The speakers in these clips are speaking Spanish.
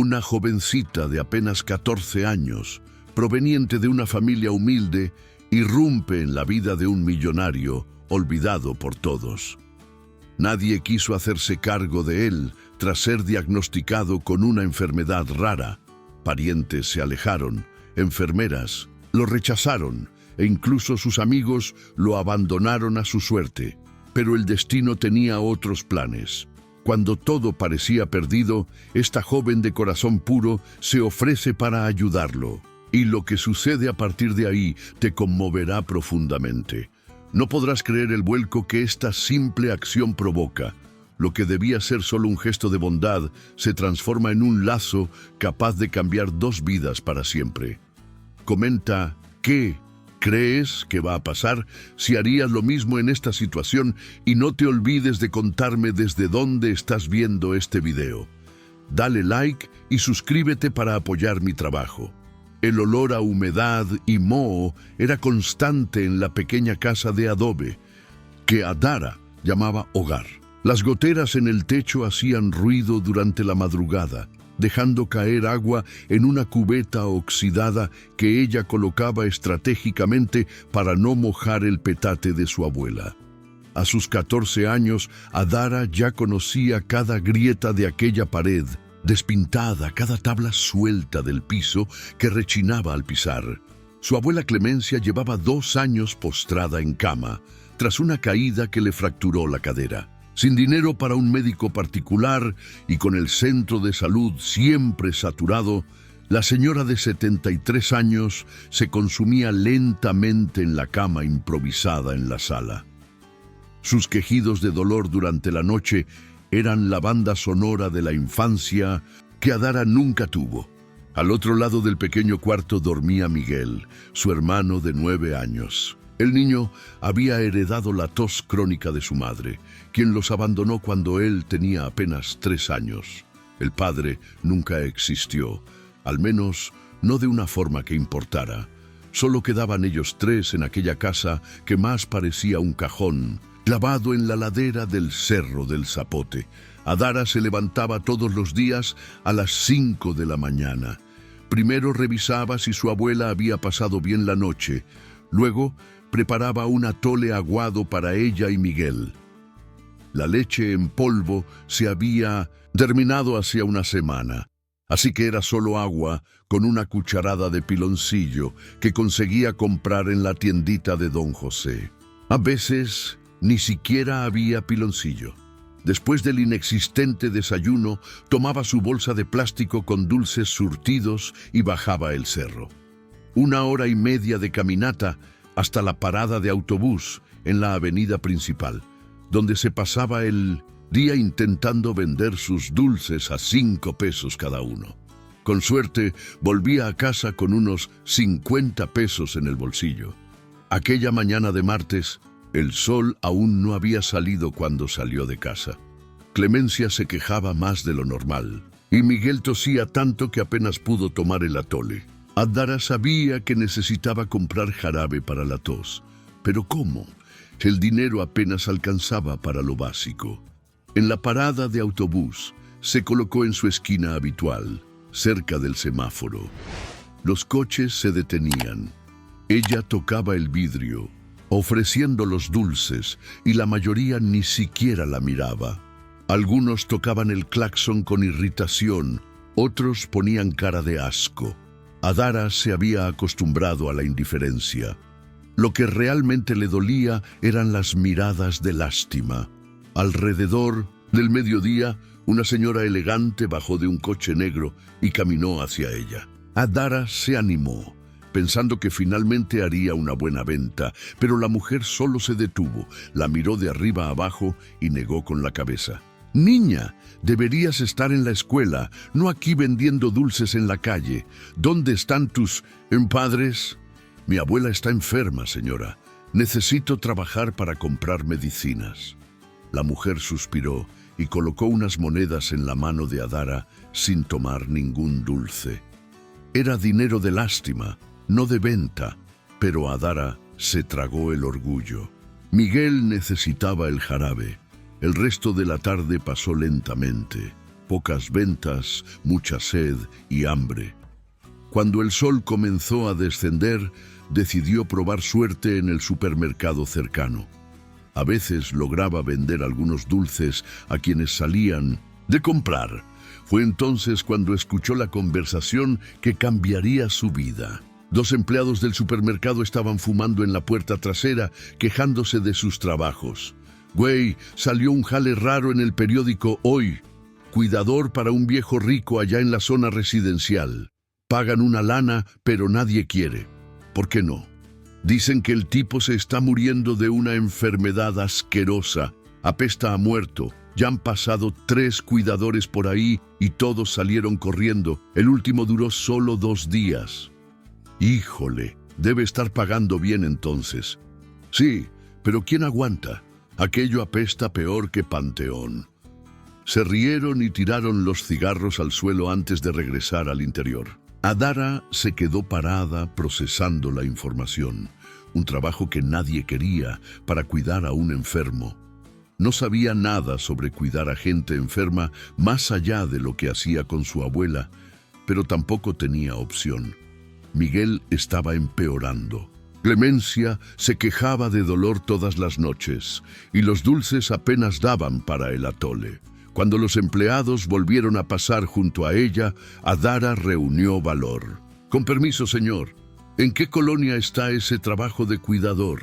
Una jovencita de apenas 14 años, proveniente de una familia humilde, irrumpe en la vida de un millonario olvidado por todos. Nadie quiso hacerse cargo de él tras ser diagnosticado con una enfermedad rara. Parientes se alejaron, enfermeras lo rechazaron e incluso sus amigos lo abandonaron a su suerte. Pero el destino tenía otros planes. Cuando todo parecía perdido, esta joven de corazón puro se ofrece para ayudarlo. Y lo que sucede a partir de ahí te conmoverá profundamente. No podrás creer el vuelco que esta simple acción provoca. Lo que debía ser solo un gesto de bondad se transforma en un lazo capaz de cambiar dos vidas para siempre. Comenta, ¿qué crees que va a pasar si harías lo mismo en esta situación? Y no te olvides de contarme desde dónde estás viendo este video. Dale like y suscríbete para apoyar mi trabajo. El olor a humedad y moho era constante en la pequeña casa de adobe, que Adara llamaba hogar. Las goteras en el techo hacían ruido durante la madrugada, dejando caer agua en una cubeta oxidada que ella colocaba estratégicamente para no mojar el petate de su abuela. A sus 14 años, Adara ya conocía cada grieta de aquella pared, despintada, cada tabla suelta del piso que rechinaba al pisar. Su abuela Clemencia llevaba 2 años postrada en cama, tras una caída que le fracturó la cadera. Sin dinero para un médico particular y con el centro de salud siempre saturado, la señora de 73 años se consumía lentamente en la cama improvisada en la sala. Sus quejidos de dolor durante la noche eran la banda sonora de la infancia que Adara nunca tuvo. Al otro lado del pequeño cuarto dormía Miguel, su hermano de 9 años. El niño había heredado la tos crónica de su madre, quien los abandonó cuando él tenía apenas 3 años. El padre nunca existió, al menos no de una forma que importara. Solo quedaban ellos 3 en aquella casa que más parecía un cajón, clavado en la ladera del Cerro del Zapote. Adara se levantaba todos los días a las 5 de la mañana. Primero revisaba si su abuela había pasado bien la noche. Luego preparaba un atole aguado para ella y Miguel. La leche en polvo se había terminado hacía una semana, así que era solo agua con una cucharada de piloncillo que conseguía comprar en la tiendita de Don José. A veces ni siquiera había piloncillo. Después del inexistente desayuno, tomaba su bolsa de plástico con dulces surtidos y bajaba el cerro. 1 hora y media de caminata hasta la parada de autobús en la avenida principal, donde se pasaba el día intentando vender sus dulces a 5 pesos cada uno. Con suerte, volvía a casa con unos 50 pesos en el bolsillo. Aquella mañana de martes, el sol aún no había salido cuando salió de casa. Clemencia se quejaba más de lo normal, y Miguel tosía tanto que apenas pudo tomar el atole. Adara sabía que necesitaba comprar jarabe para la tos, pero ¿cómo? El dinero apenas alcanzaba para lo básico. En la parada de autobús, se colocó en su esquina habitual, cerca del semáforo. Los coches se detenían. Ella tocaba el vidrio, ofreciendo los dulces, y la mayoría ni siquiera la miraba. Algunos tocaban el claxon con irritación, otros ponían cara de asco. Adara se había acostumbrado a la indiferencia. Lo que realmente le dolía eran las miradas de lástima. Alrededor del mediodía, una señora elegante bajó de un coche negro y caminó hacia ella. Adara se animó, pensando que finalmente haría una buena venta, pero la mujer solo se detuvo, la miró de arriba a abajo y negó con la cabeza. «Niña, deberías estar en la escuela, no aquí vendiendo dulces en la calle. ¿Dónde están tus padres?» «Mi abuela está enferma, señora. Necesito trabajar para comprar medicinas». La mujer suspiró y colocó unas monedas en la mano de Adara sin tomar ningún dulce. Era dinero de lástima, no de venta, pero Adara se tragó el orgullo. Miguel necesitaba el jarabe. El resto de la tarde pasó lentamente. pocas ventas, mucha sed y hambre. Cuando el sol comenzó a descender, decidió probar suerte en el supermercado cercano. A veces lograba vender algunos dulces a quienes salían de comprar. Fue entonces cuando escuchó la conversación que cambiaría su vida. Dos empleados del supermercado estaban fumando en la puerta trasera, quejándose de sus trabajos. «Güey, salió un jale raro en el periódico hoy. Cuidador para un viejo rico allá en la zona residencial. Pagan una lana, pero nadie quiere. ¿Por qué no? Dicen que el tipo se está muriendo de una enfermedad asquerosa. Apesta a muerto. Ya han pasado 3 cuidadores por ahí y todos salieron corriendo. El último duró solo 2 días. Híjole, debe estar pagando bien entonces. Sí, pero ¿quién aguanta? Aquello apesta peor que Panteón». Se rieron y tiraron los cigarros al suelo antes de regresar al interior. Adara se quedó parada procesando la información, un trabajo que nadie quería para cuidar a un enfermo. No sabía nada sobre cuidar a gente enferma más allá de lo que hacía con su abuela, pero tampoco tenía opción. Miguel estaba empeorando. Clemencia se quejaba de dolor todas las noches y los dulces apenas daban para el atole. Cuando los empleados volvieron a pasar junto a ella, Adara reunió valor. «Con permiso, señor, ¿en qué colonia está ese trabajo de cuidador?»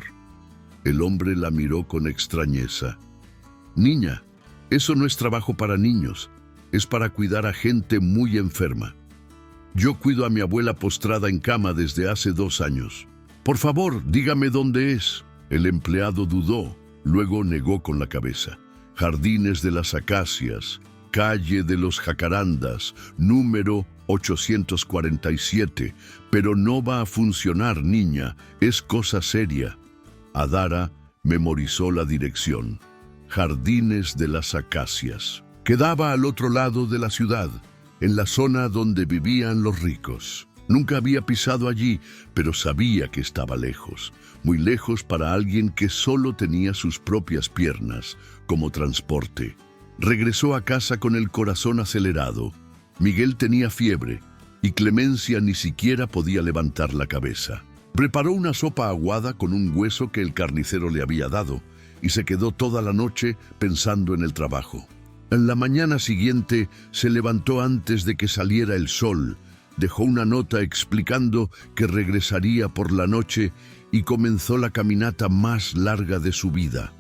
El hombre la miró con extrañeza. «Niña, eso no es trabajo para niños, es para cuidar a gente muy enferma. Yo cuido a mi abuela postrada en cama desde hace 2 años. Por favor, dígame dónde es». El empleado dudó, luego negó con la cabeza. «Jardines de las Acacias, calle de los Jacarandas, número 847. Pero no va a funcionar, niña, es cosa seria». Adara memorizó la dirección. Jardines de las Acacias. Quedaba al otro lado de la ciudad, en la zona donde vivían los ricos. Nunca había pisado allí, pero sabía que estaba lejos, muy lejos para alguien que solo tenía sus propias piernas como transporte. Regresó a casa con el corazón acelerado. Miguel tenía fiebre y Clemencia ni siquiera podía levantar la cabeza. Preparó una sopa aguada con un hueso que el carnicero le había dado y se quedó toda la noche pensando en el trabajo. En la mañana siguiente se levantó antes de que saliera el sol. Dejó una nota explicando que regresaría por la noche y comenzó la caminata más larga de su vida.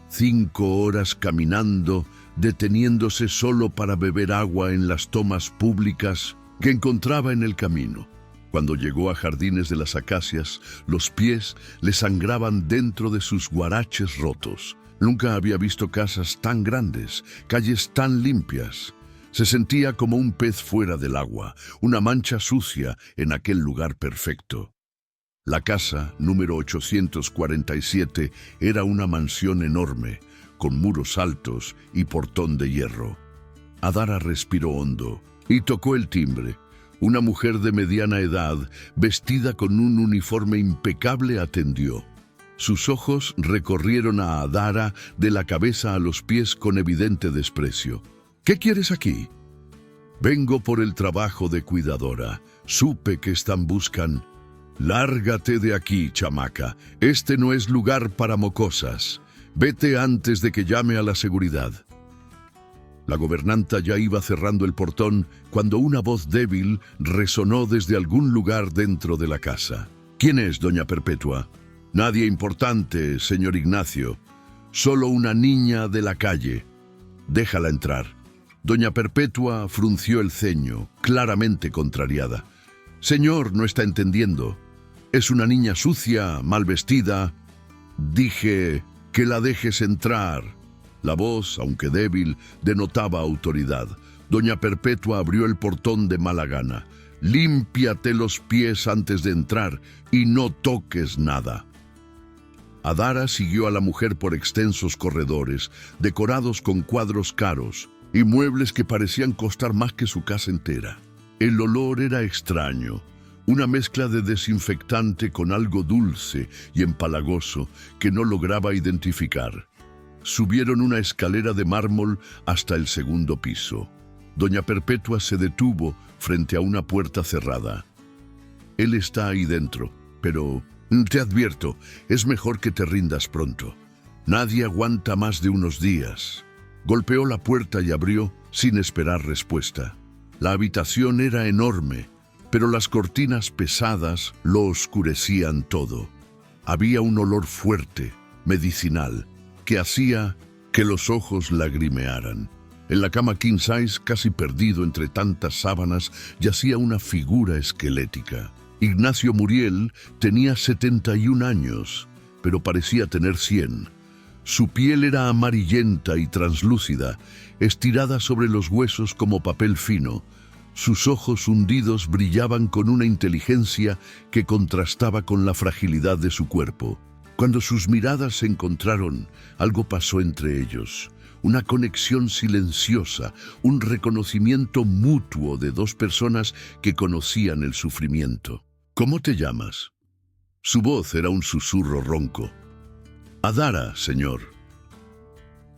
5 horas caminando, deteniéndose solo para beber agua en las tomas públicas que encontraba en el camino. Cuando llegó a Jardines de las Acacias, los pies le sangraban dentro de sus guaraches rotos. Nunca había visto casas tan grandes, calles tan limpias. Se sentía como un pez fuera del agua, una mancha sucia en aquel lugar perfecto. La casa, número 847, era una mansión enorme, con muros altos y portón de hierro. Adara respiró hondo y tocó el timbre. Una mujer de mediana edad, vestida con un uniforme impecable, atendió. Sus ojos recorrieron a Adara de la cabeza a los pies con evidente desprecio. «¿Qué quieres aquí?» «Vengo por el trabajo de cuidadora. Supe que buscan». «Lárgate de aquí, chamaca. Este no es lugar para mocosas. Vete antes de que llame a la seguridad». La gobernanta ya iba cerrando el portón cuando una voz débil resonó desde algún lugar dentro de la casa. «¿Quién es, doña Perpetua?» «Nadie importante, señor Ignacio. Solo una niña de la calle. Déjala entrar». Doña Perpetua frunció el ceño, claramente contrariada. «Señor, no está entendiendo. Es una niña sucia, mal vestida. Dije que la dejes entrar». La voz, aunque débil, denotaba autoridad. Doña Perpetua abrió el portón de mala gana. «Límpiate los pies antes de entrar y no toques nada». Adara siguió a la mujer por extensos corredores, decorados con cuadros caros y muebles que parecían costar más que su casa entera. El olor era extraño, una mezcla de desinfectante con algo dulce y empalagoso que no lograba identificar. Subieron una escalera de mármol hasta el 2.º piso. Doña Perpetua se detuvo frente a una puerta cerrada. Él está ahí dentro, pero te advierto, es mejor que te rindas pronto. Nadie aguanta más de unos días. Golpeó la puerta y abrió sin esperar respuesta. La habitación era enorme, pero las cortinas pesadas lo oscurecían todo. Había un olor fuerte, medicinal, que hacía que los ojos lagrimearan. En la cama king size, casi perdido entre tantas sábanas, yacía una figura esquelética. Ignacio Muriel tenía 71 años, pero parecía tener 100. Su piel era amarillenta y translúcida, estirada sobre los huesos como papel fino. Sus ojos hundidos brillaban con una inteligencia que contrastaba con la fragilidad de su cuerpo. Cuando sus miradas se encontraron, algo pasó entre ellos. Una conexión silenciosa, un reconocimiento mutuo de dos personas que conocían el sufrimiento. ¿Cómo te llamas? Su voz era un susurro ronco. Adara, señor.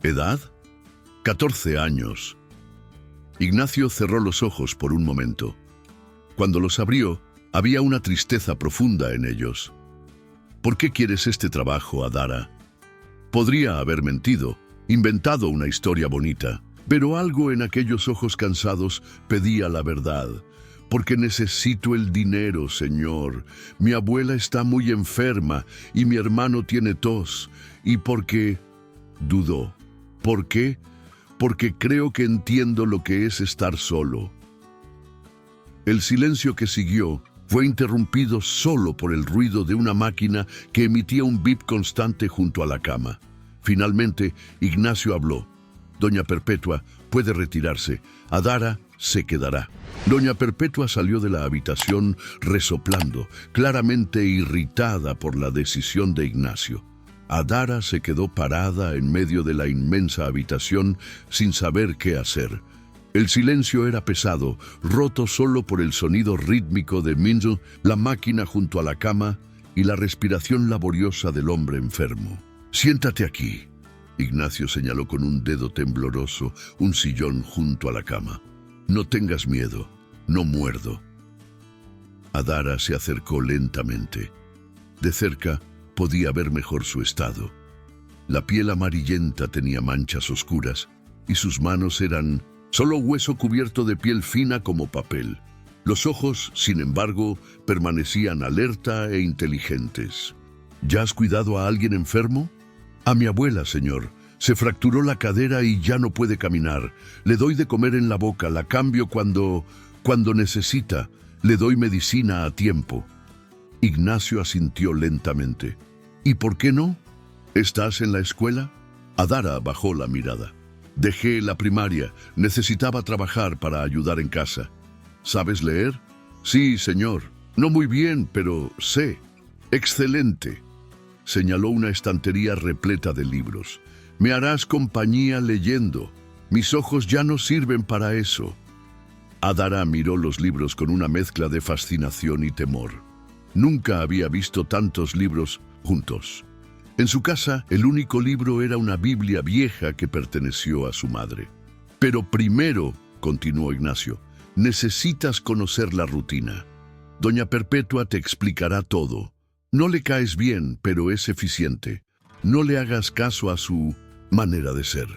¿Edad? 14 años. Ignacio cerró los ojos por un momento. Cuando los abrió, había una tristeza profunda en ellos. ¿Por qué quieres este trabajo, Adara? Podría haber mentido, inventado una historia bonita, pero algo en aquellos ojos cansados pedía la verdad. Porque necesito el dinero, señor. Mi abuela está muy enferma y mi hermano tiene tos. Y porque... dudó. ¿Por qué? Porque creo que entiendo lo que es estar solo. El silencio que siguió fue interrumpido solo por el ruido de una máquina que emitía un bip constante junto a la cama. Finalmente, Ignacio habló. Doña Perpetua puede retirarse. Adara se quedará. Doña Perpetua salió de la habitación resoplando, claramente irritada por la decisión de Ignacio. Adara se quedó parada en medio de la inmensa habitación sin saber qué hacer. El silencio era pesado, roto solo por el sonido rítmico de Minzo, la máquina junto a la cama y la respiración laboriosa del hombre enfermo. «Siéntate aquí», Ignacio señaló con un dedo tembloroso un sillón junto a la cama. «No tengas miedo, no muerdo». Adara se acercó lentamente. De cerca podía ver mejor su estado. La piel amarillenta tenía manchas oscuras y sus manos eran solo hueso cubierto de piel fina como papel. Los ojos, sin embargo, permanecían alerta e inteligentes. «¿Ya has cuidado a alguien enfermo?» «A mi abuela, señor. Se fracturó la cadera y ya no puede caminar. Le doy de comer en la boca, la cambio cuando necesita. Le doy medicina a tiempo». Ignacio asintió lentamente. «¿Y por qué no? ¿Estás en la escuela?» Adara bajó la mirada. «Dejé la primaria. Necesitaba trabajar para ayudar en casa». «¿Sabes leer?» «Sí, señor. No muy bien, pero sé». «Excelente». Señaló una estantería repleta de libros. «Me harás compañía leyendo. Mis ojos ya no sirven para eso». Adara miró los libros con una mezcla de fascinación y temor. Nunca había visto tantos libros juntos. En su casa, el único libro era una Biblia vieja que perteneció a su madre. «Pero primero», continuó Ignacio, «necesitas conocer la rutina. Doña Perpetua te explicará todo. No le caes bien, pero es eficiente. No le hagas caso a su manera de ser».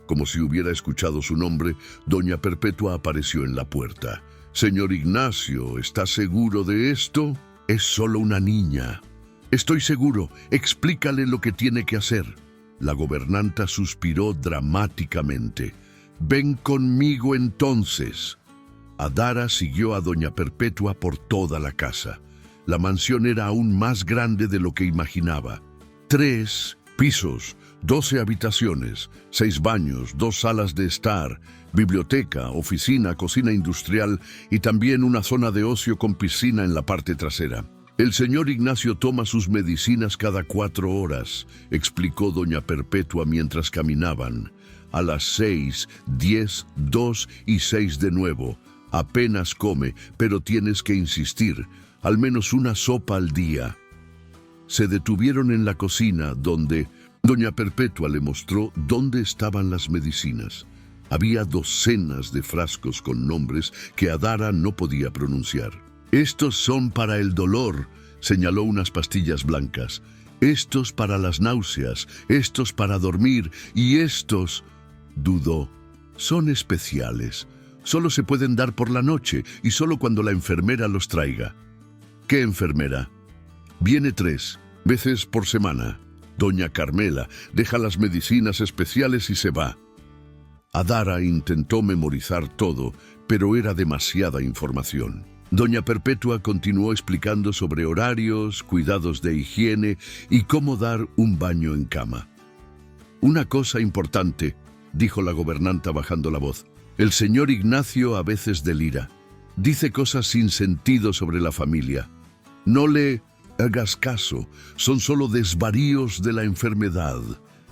Como si hubiera escuchado su nombre, Doña Perpetua apareció en la puerta. «Señor Ignacio, ¿está seguro de esto?» «Es solo una niña». «Estoy seguro. Explícale lo que tiene que hacer». La gobernanta suspiró dramáticamente. «Ven conmigo entonces». Adara siguió a Doña Perpetua por toda la casa. La mansión era aún más grande de lo que imaginaba. 3 pisos, 12 habitaciones, 6 baños, 2 salas de estar, biblioteca, oficina, cocina industrial y también una zona de ocio con piscina en la parte trasera. «El señor Ignacio toma sus medicinas cada 4 horas», explicó Doña Perpetua mientras caminaban. «A las 6, 10, 2 y 6 de nuevo. Apenas come, pero tienes que insistir. Al menos una sopa al día». Se detuvieron en la cocina donde Doña Perpetua le mostró dónde estaban las medicinas. Había docenas de frascos con nombres que Adara no podía pronunciar. «Estos son para el dolor», señaló unas pastillas blancas. «Estos para las náuseas, estos para dormir y estos…» Dudó. «Son especiales. Solo se pueden dar por la noche y solo cuando la enfermera los traiga». «¿Qué enfermera?» «Viene 3 veces por semana. Doña Carmela deja las medicinas especiales y se va». Adara intentó memorizar todo, pero era demasiada información. Doña Perpetua continuó explicando sobre horarios, cuidados de higiene y cómo dar un baño en cama. «Una cosa importante», dijo la gobernanta bajando la voz. «El señor Ignacio a veces delira. Dice cosas sin sentido sobre la familia. No le hagas caso, son solo desvaríos de la enfermedad».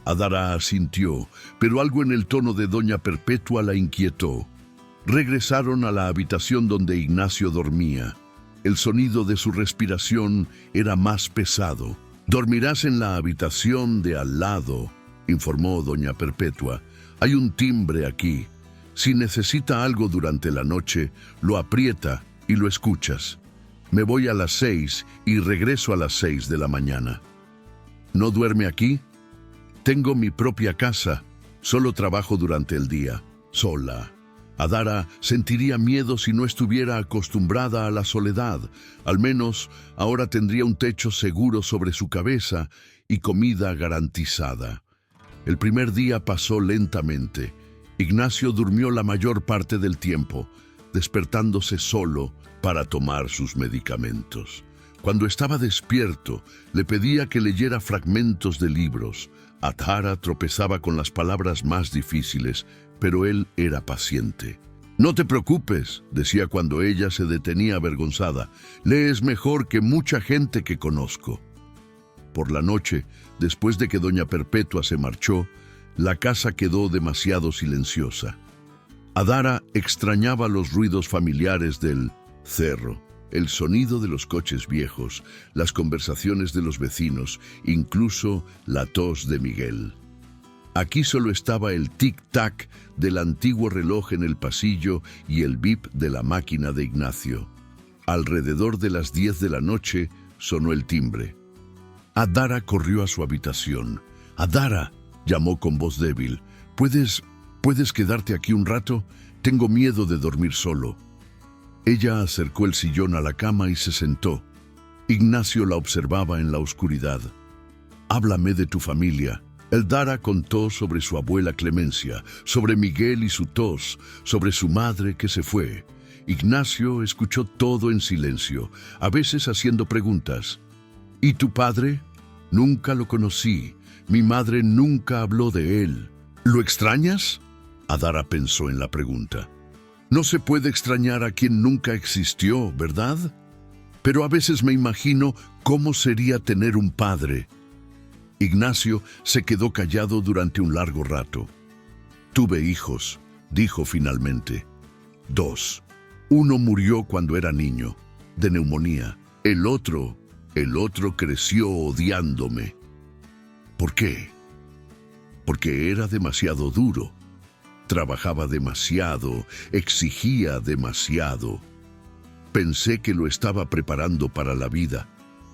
Adara asintió, pero algo en el tono de Doña Perpetua la inquietó. Regresaron a la habitación donde Ignacio dormía. El sonido de su respiración era más pesado. «Dormirás en la habitación de al lado», informó Doña Perpetua. «Hay un timbre aquí. Si necesita algo durante la noche, lo aprieta y lo escuchas. Me voy a las 6 y regreso a las 6 de la mañana». «¿No duerme aquí?» «Tengo mi propia casa. Solo trabajo durante el día, sola». Adara sentiría miedo si no estuviera acostumbrada a la soledad. Al menos ahora tendría un techo seguro sobre su cabeza y comida garantizada. El primer día pasó lentamente. Ignacio durmió la mayor parte del tiempo, despertándose solo para tomar sus medicamentos. Cuando estaba despierto, le pedía que leyera fragmentos de libros. Adara tropezaba con las palabras más difíciles, pero él era paciente. «No te preocupes», decía cuando ella se detenía avergonzada. «Lees mejor que mucha gente que conozco». Por la noche, después de que Doña Perpetua se marchó, la casa quedó demasiado silenciosa. Adara extrañaba los ruidos familiares del cerro, el sonido de los coches viejos, las conversaciones de los vecinos, incluso la tos de Miguel. Aquí solo estaba el tic-tac del antiguo reloj en el pasillo y el bip de la máquina de Ignacio. Alrededor de las 10 de la noche sonó el timbre. Adara corrió a su habitación. «Adara», llamó con voz débil, ¿Puedes quedarte aquí un rato? Tengo miedo de dormir solo». Ella acercó el sillón a la cama y se sentó. Ignacio la observaba en la oscuridad. «Háblame de tu familia». Adara contó sobre su abuela Clemencia, sobre Miguel y su tos, sobre su madre que se fue. Ignacio escuchó todo en silencio, a veces haciendo preguntas. «¿Y tu padre?» «Nunca lo conocí. Mi madre nunca habló de él». «¿Lo extrañas?» Adara pensó en la pregunta. No se puede extrañar a quien nunca existió, ¿verdad? Pero a veces me imagino cómo sería tener un padre. Ignacio se quedó callado durante un largo rato. «Tuve hijos», dijo finalmente. 2. Uno murió cuando era niño, de neumonía. El otro creció odiándome. ¿Por qué? Porque era demasiado duro. Trabajaba demasiado, exigía demasiado. Pensé que lo estaba preparando para la vida,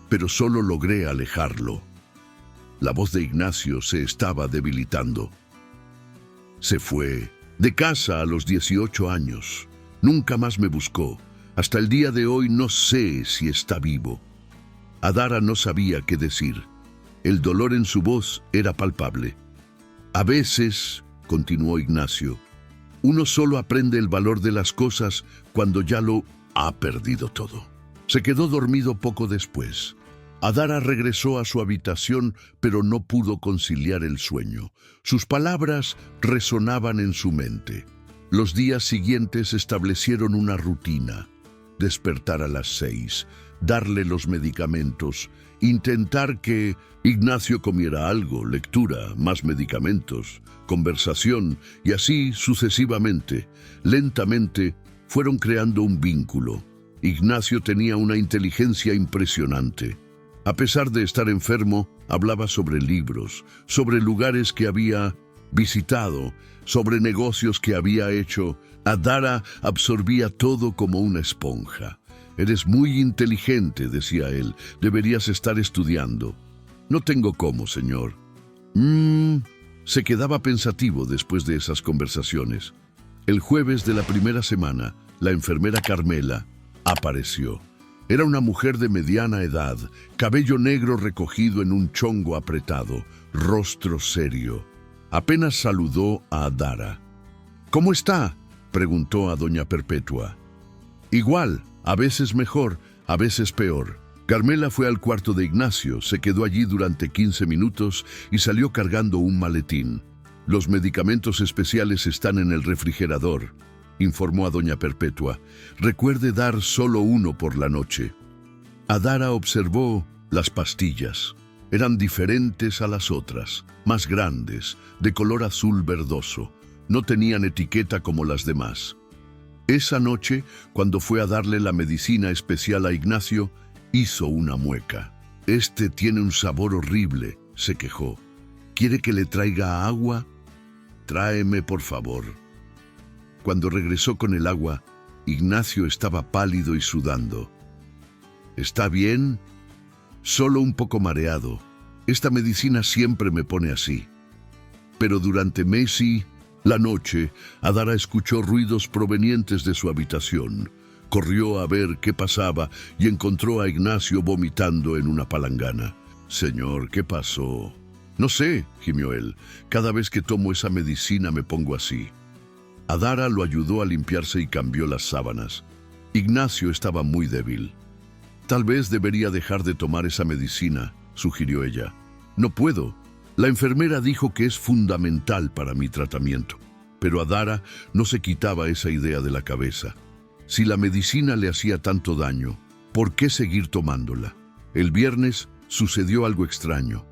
pero solo logré alejarlo. La voz de Ignacio se estaba debilitando. Se fue de casa a los 18 años. Nunca más me buscó. Hasta el día de hoy no sé si está vivo. Adara no sabía qué decir. El dolor en su voz era palpable. A veces, continuó Ignacio, uno solo aprende el valor de las cosas cuando ya lo ha perdido todo. Se quedó dormido poco después. Adara regresó a su habitación, pero no pudo conciliar el sueño. Sus palabras resonaban en su mente. Los días siguientes establecieron una rutina. Despertar a las 6, darle los medicamentos, intentar que Ignacio comiera algo, lectura, más medicamentos, conversación, y así sucesivamente. Lentamente fueron creando un vínculo. Ignacio tenía una inteligencia impresionante. A pesar de estar enfermo, hablaba sobre libros, sobre lugares que había visitado, sobre negocios que había hecho. Adara absorbía todo como una esponja. «Eres muy inteligente», decía él. «Deberías estar estudiando». «No tengo cómo, señor». Se quedaba pensativo después de esas conversaciones. El jueves de la primera semana, la enfermera Carmela apareció. Era una mujer de mediana edad, cabello negro recogido en un chongo apretado, rostro serio. Apenas saludó a Adara. «¿Cómo está?», preguntó a doña Perpetua. «Igual, a veces mejor, a veces peor». Carmela fue al cuarto de Ignacio, se quedó allí durante 15 minutos y salió cargando un maletín. «Los medicamentos especiales están en el refrigerador», informó a doña Perpetua. «Recuerde dar solo uno por la noche». Adara observó las pastillas. Eran diferentes a las otras, más grandes, de color azul verdoso. No tenían etiqueta como las demás. Esa noche, cuando fue a darle la medicina especial a Ignacio, hizo una mueca. «Este tiene un sabor horrible», se quejó. «¿Quiere que le traiga agua?» «Tráeme, por favor». Cuando regresó con el agua, Ignacio estaba pálido y sudando. «¿Está bien?» «Solo un poco mareado. Esta medicina siempre me pone así». Pero durante la noche, Adara escuchó ruidos provenientes de su habitación. Corrió a ver qué pasaba y encontró a Ignacio vomitando en una palangana. «Señor, ¿qué pasó?» «No sé», gimió él. «Cada vez que tomo esa medicina me pongo así». Adara lo ayudó a limpiarse y cambió las sábanas. Ignacio estaba muy débil. «Tal vez debería dejar de tomar esa medicina», sugirió ella. «No puedo. La enfermera dijo que es fundamental para mi tratamiento». Pero Adara no se quitaba esa idea de la cabeza. Si la medicina le hacía tanto daño, ¿por qué seguir tomándola? El viernes sucedió algo extraño.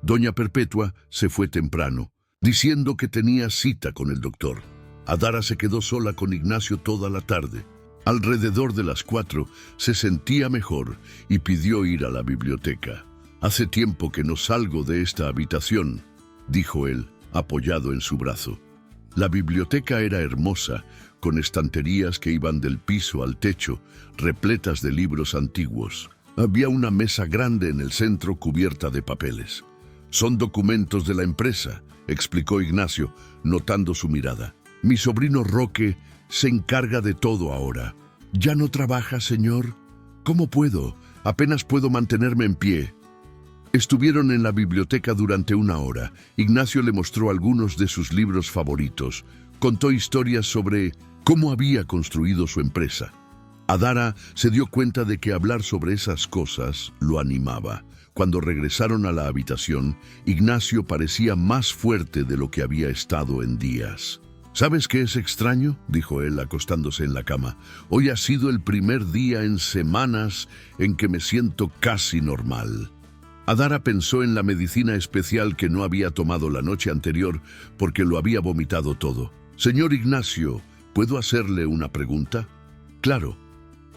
Doña Perpetua se fue temprano, diciendo que tenía cita con el doctor. Adara se quedó sola con Ignacio toda la tarde. Alrededor de las 4 se sentía mejor y pidió ir a la biblioteca. «Hace tiempo que no salgo de esta habitación», dijo él, apoyado en su brazo. La biblioteca era hermosa, con estanterías que iban del piso al techo, repletas de libros antiguos. Había una mesa grande en el centro cubierta de papeles. «Son documentos de la empresa», explicó Ignacio, notando su mirada. «Mi sobrino Roque se encarga de todo ahora». «¿Ya no trabaja, señor?» «¿Cómo puedo? Apenas puedo mantenerme en pie». Estuvieron en la biblioteca durante 1 hora. Ignacio le mostró algunos de sus libros favoritos. Contó historias sobre cómo había construido su empresa. Adara se dio cuenta de que hablar sobre esas cosas lo animaba. Cuando regresaron a la habitación, Ignacio parecía más fuerte de lo que había estado en días. «¿Sabes qué es extraño?», dijo él acostándose en la cama. «Hoy ha sido el primer día en semanas en que me siento casi normal». Adara pensó en la medicina especial que no había tomado la noche anterior porque lo había vomitado todo. «Señor Ignacio, ¿puedo hacerle una pregunta?» «Claro».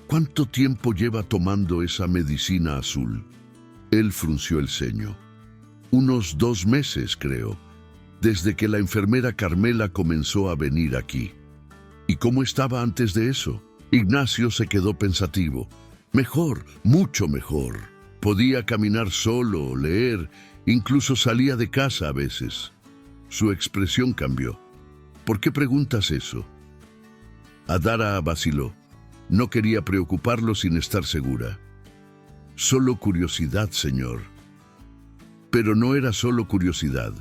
«¿Cuánto tiempo lleva tomando esa medicina azul?» Él frunció el ceño. «Unos 2 meses, creo, desde que la enfermera Carmela comenzó a venir aquí». «¿Y cómo estaba antes de eso?» Ignacio se quedó pensativo. «Mejor, mucho mejor. Podía caminar solo, leer, incluso salía de casa a veces». Su expresión cambió. «¿Por qué preguntas eso?» Adara vaciló. No quería preocuparlo sin estar segura. «Solo curiosidad, señor». Pero no era solo curiosidad.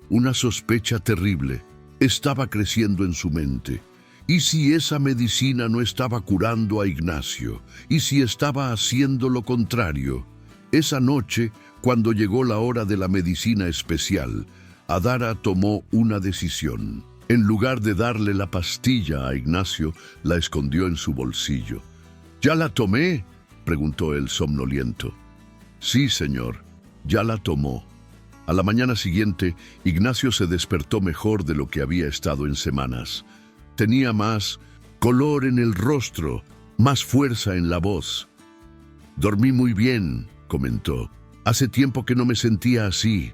Una sospecha terrible estaba creciendo en su mente. ¿Y si esa medicina no estaba curando a Ignacio? ¿Y si estaba haciendo lo contrario? Esa noche, cuando llegó la hora de la medicina especial, Adara tomó una decisión. En lugar de darle la pastilla a Ignacio, la escondió en su bolsillo. «¿Ya la tomé?», preguntó él somnoliento. «Sí, señor, ya la tomó». A la mañana siguiente, Ignacio se despertó mejor de lo que había estado en semanas. Tenía más color en el rostro, más fuerza en la voz. «Dormí muy bien», comentó. «Hace tiempo que no me sentía así».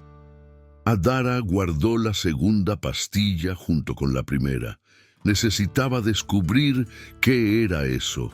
Adara guardó la segunda pastilla junto con la primera. Necesitaba descubrir qué era eso.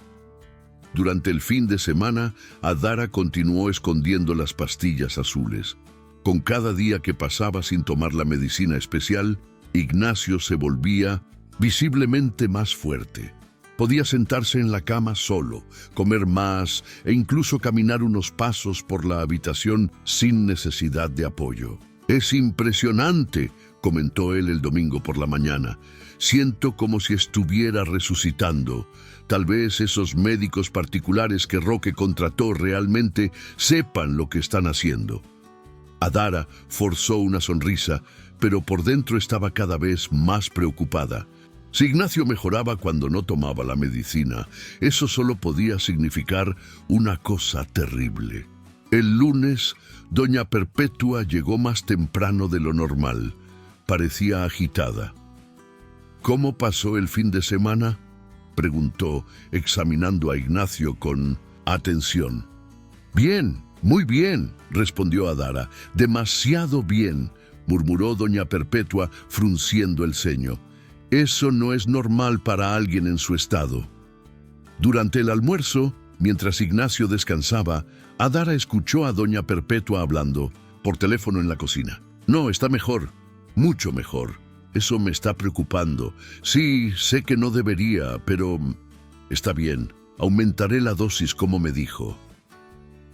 Durante el fin de semana, Adara continuó escondiendo las pastillas azules. Con cada día que pasaba sin tomar la medicina especial, Ignacio se volvía visiblemente más fuerte. Podía sentarse en la cama solo, comer más e incluso caminar unos pasos por la habitación sin necesidad de apoyo. «Es impresionante», comentó él el domingo por la mañana. «Siento como si estuviera resucitando. Tal vez esos médicos particulares que Roque contrató realmente sepan lo que están haciendo». Adara forzó una sonrisa, pero por dentro estaba cada vez más preocupada. Si Ignacio mejoraba cuando no tomaba la medicina, eso solo podía significar una cosa terrible. El lunes, doña Perpetua llegó más temprano de lo normal. Parecía agitada. «¿Cómo pasó el fin de semana?», preguntó, examinando a Ignacio con atención. «Bien, muy bien», respondió Adara. «Demasiado bien», murmuró doña Perpetua, frunciendo el ceño. «Eso no es normal para alguien en su estado». Durante el almuerzo, mientras Ignacio descansaba, Adara escuchó a doña Perpetua hablando por teléfono en la cocina. «No, está mejor, mucho mejor. Eso me está preocupando. Sí, sé que no debería, pero está bien. Aumentaré la dosis como me dijo».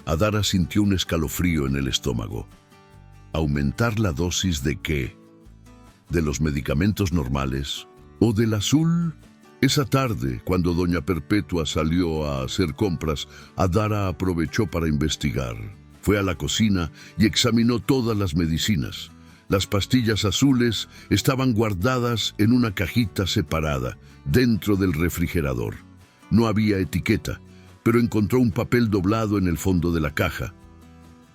Adara sintió un escalofrío en el estómago. ¿Aumentar la dosis de qué? ¿De los medicamentos normales? ¿O del azul? Esa tarde, cuando doña Perpetua salió a hacer compras, Adara aprovechó para investigar. Fue a la cocina y examinó todas las medicinas. Las pastillas azules estaban guardadas en una cajita separada, dentro del refrigerador. No había etiqueta, pero encontró un papel doblado en el fondo de la caja.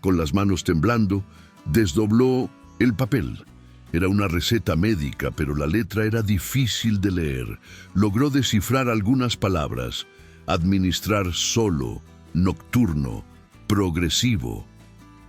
Con las manos temblando, desdobló el papel. Era una receta médica, pero la letra era difícil de leer. Logró descifrar algunas palabras: administrar solo, nocturno, progresivo.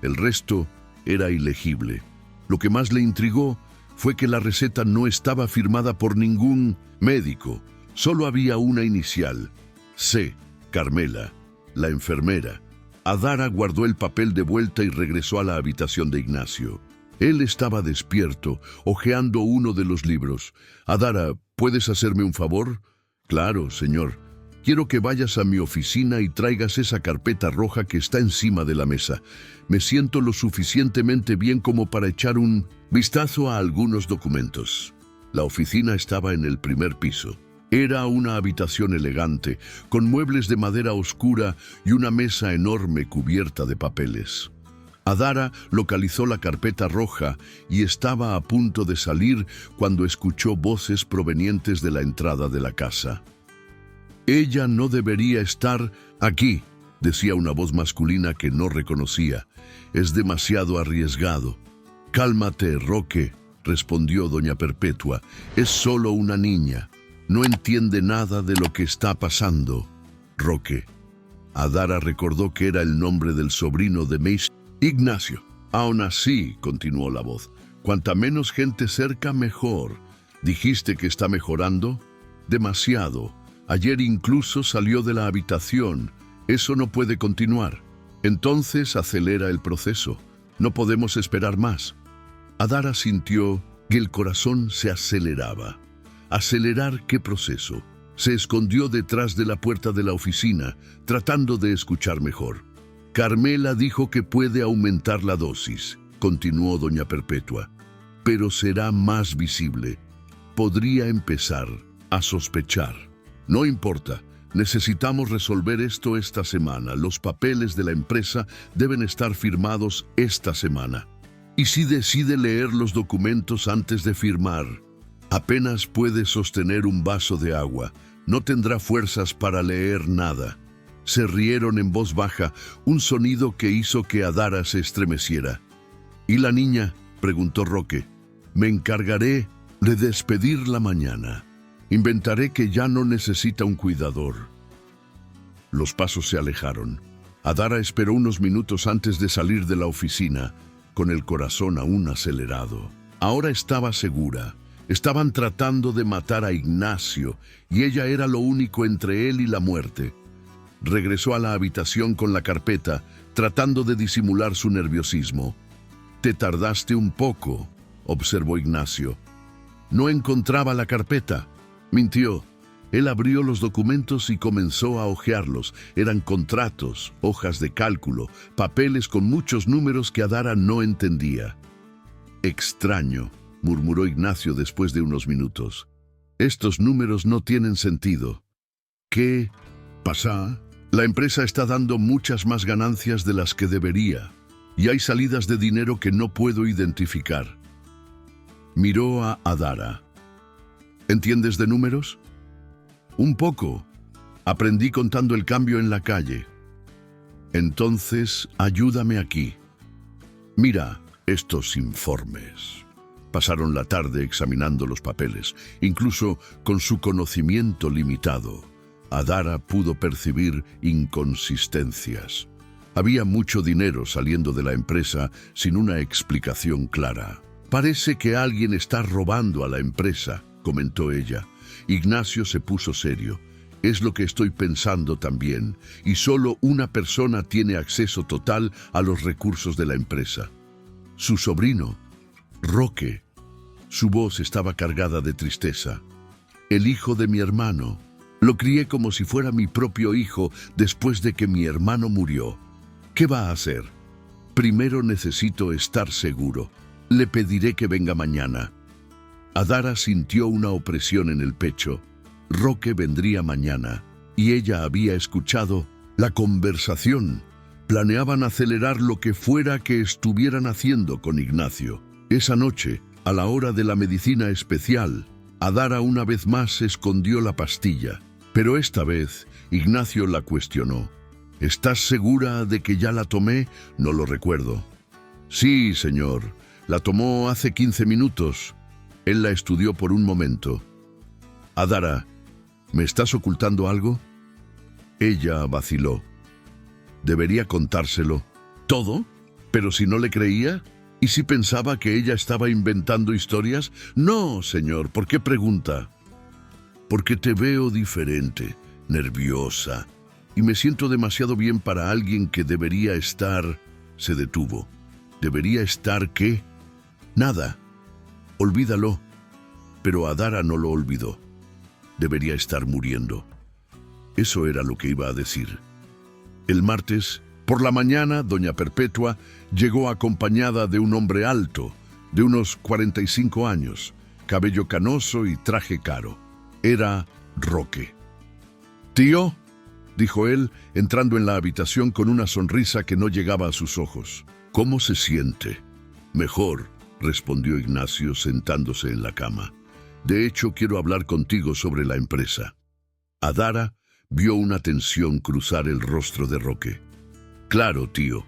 El resto era ilegible. Lo que más le intrigó fue que la receta no estaba firmada por ningún médico. Solo había una inicial: C. Carmela, la enfermera. Adara guardó el papel de vuelta y regresó a la habitación de Ignacio. Él estaba despierto, hojeando uno de los libros. «Adara, ¿puedes hacerme un favor?» «Claro, señor. Quiero que vayas a mi oficina y traigas esa carpeta roja que está encima de la mesa. Me siento lo suficientemente bien como para echar un vistazo a algunos documentos». La oficina estaba en el primer piso. Era una habitación elegante, con muebles de madera oscura y una mesa enorme cubierta de papeles. Adara localizó la carpeta roja y estaba a punto de salir cuando escuchó voces provenientes de la entrada de la casa. «Ella no debería estar aquí», decía una voz masculina que no reconocía. «Es demasiado arriesgado». «Cálmate, Roque», respondió doña Perpetua. «Es solo una niña. No entiende nada de lo que está pasando». «Roque». Adara recordó que era el nombre del sobrino de Mace, Ignacio. «Aún así», continuó la voz, «cuanta menos gente cerca, mejor. ¿Dijiste que está mejorando?» «Demasiado. Ayer incluso salió de la habitación. Eso no puede continuar. Entonces acelera el proceso. No podemos esperar más». Adara sintió que el corazón se aceleraba. ¿Acelerar qué proceso? Se escondió detrás de la puerta de la oficina, tratando de escuchar mejor. «Carmela dijo que puede aumentar la dosis», continuó doña Perpetua, «pero será más visible. Podría empezar a sospechar. No importa, necesitamos resolver esto esta semana. Los papeles de la empresa deben estar firmados esta semana. ¿Y si decide leer los documentos antes de firmar? Apenas puede sostener un vaso de agua. No tendrá fuerzas para leer nada». Se rieron en voz baja, un sonido que hizo que Adara se estremeciera. «¿Y la niña?», preguntó Roque. «Me encargaré de despedirla mañana. Inventaré que ya no necesita un cuidador». Los pasos se alejaron. Adara esperó unos minutos antes de salir de la oficina. con el corazón aún acelerado. Ahora estaba segura. Estaban tratando de matar a Ignacio y ella era lo único entre él y la muerte. Regresó a la habitación con la carpeta, tratando de disimular su nerviosismo. «Te tardaste un poco», observó Ignacio. «No encontraba la carpeta». Mintió. Él abrió los documentos y comenzó a hojearlos. Eran contratos, hojas de cálculo, papeles con muchos números que Adara no entendía. «Extraño», murmuró Ignacio después de unos minutos. «Estos números no tienen sentido». «¿Qué pasa? La empresa está dando muchas más ganancias de las que debería, y hay salidas de dinero que no puedo identificar». Miró a Adara. «¿Entiendes de números?» «Un poco. Aprendí contando el cambio en la calle». «Entonces, ayúdame aquí. Mira estos informes». Pasaron la tarde examinando los papeles. Incluso con su conocimiento limitado, Adara pudo percibir inconsistencias. Había mucho dinero saliendo de la empresa sin una explicación clara. «Parece que alguien está robando a la empresa», comentó ella. Ignacio se puso serio. «Es lo que estoy pensando también, y solo una persona tiene acceso total a los recursos de la empresa. Su sobrino, Roque». Su voz estaba cargada de tristeza. «El hijo de mi hermano. Lo crié como si fuera mi propio hijo después de que mi hermano murió. ¿Qué va a hacer? Primero necesito estar seguro. Le pediré que venga mañana». Adara sintió una opresión en el pecho. Roque vendría mañana, y ella había escuchado la conversación. Planeaban acelerar lo que fuera que estuvieran haciendo con Ignacio. Esa noche, a la hora de la medicina especial, Adara una vez más escondió la pastilla. Pero esta vez, Ignacio la cuestionó. «¿Estás segura de que ya la tomé?» «No lo recuerdo». «Sí, señor. La tomó hace 15 minutos». Él la estudió por un momento. «Adara, ¿me estás ocultando algo?» Ella vaciló. ¿Debería contárselo todo? ¿Pero si no le creía? ¿Y si pensaba que ella estaba inventando historias? «No, señor, ¿por qué pregunta?» «Porque te veo diferente, nerviosa, y me siento demasiado bien para alguien que debería estar...» Se detuvo. ¿Debería estar qué? «Nada. Olvídalo». Pero Adara no lo olvidó. Debería estar muriendo. Eso era lo que iba a decir. El martes, por la mañana, doña Perpetua llegó acompañada de un hombre alto, de unos 45 años, cabello canoso y traje caro. Era Roque. «Tío», dijo él, entrando en la habitación con una sonrisa que no llegaba a sus ojos. «¿Cómo se siente?» «Mejor», respondió Ignacio sentándose en la cama. «De hecho, quiero hablar contigo sobre la empresa». Adara vio una tensión cruzar el rostro de Roque. «Claro, tío.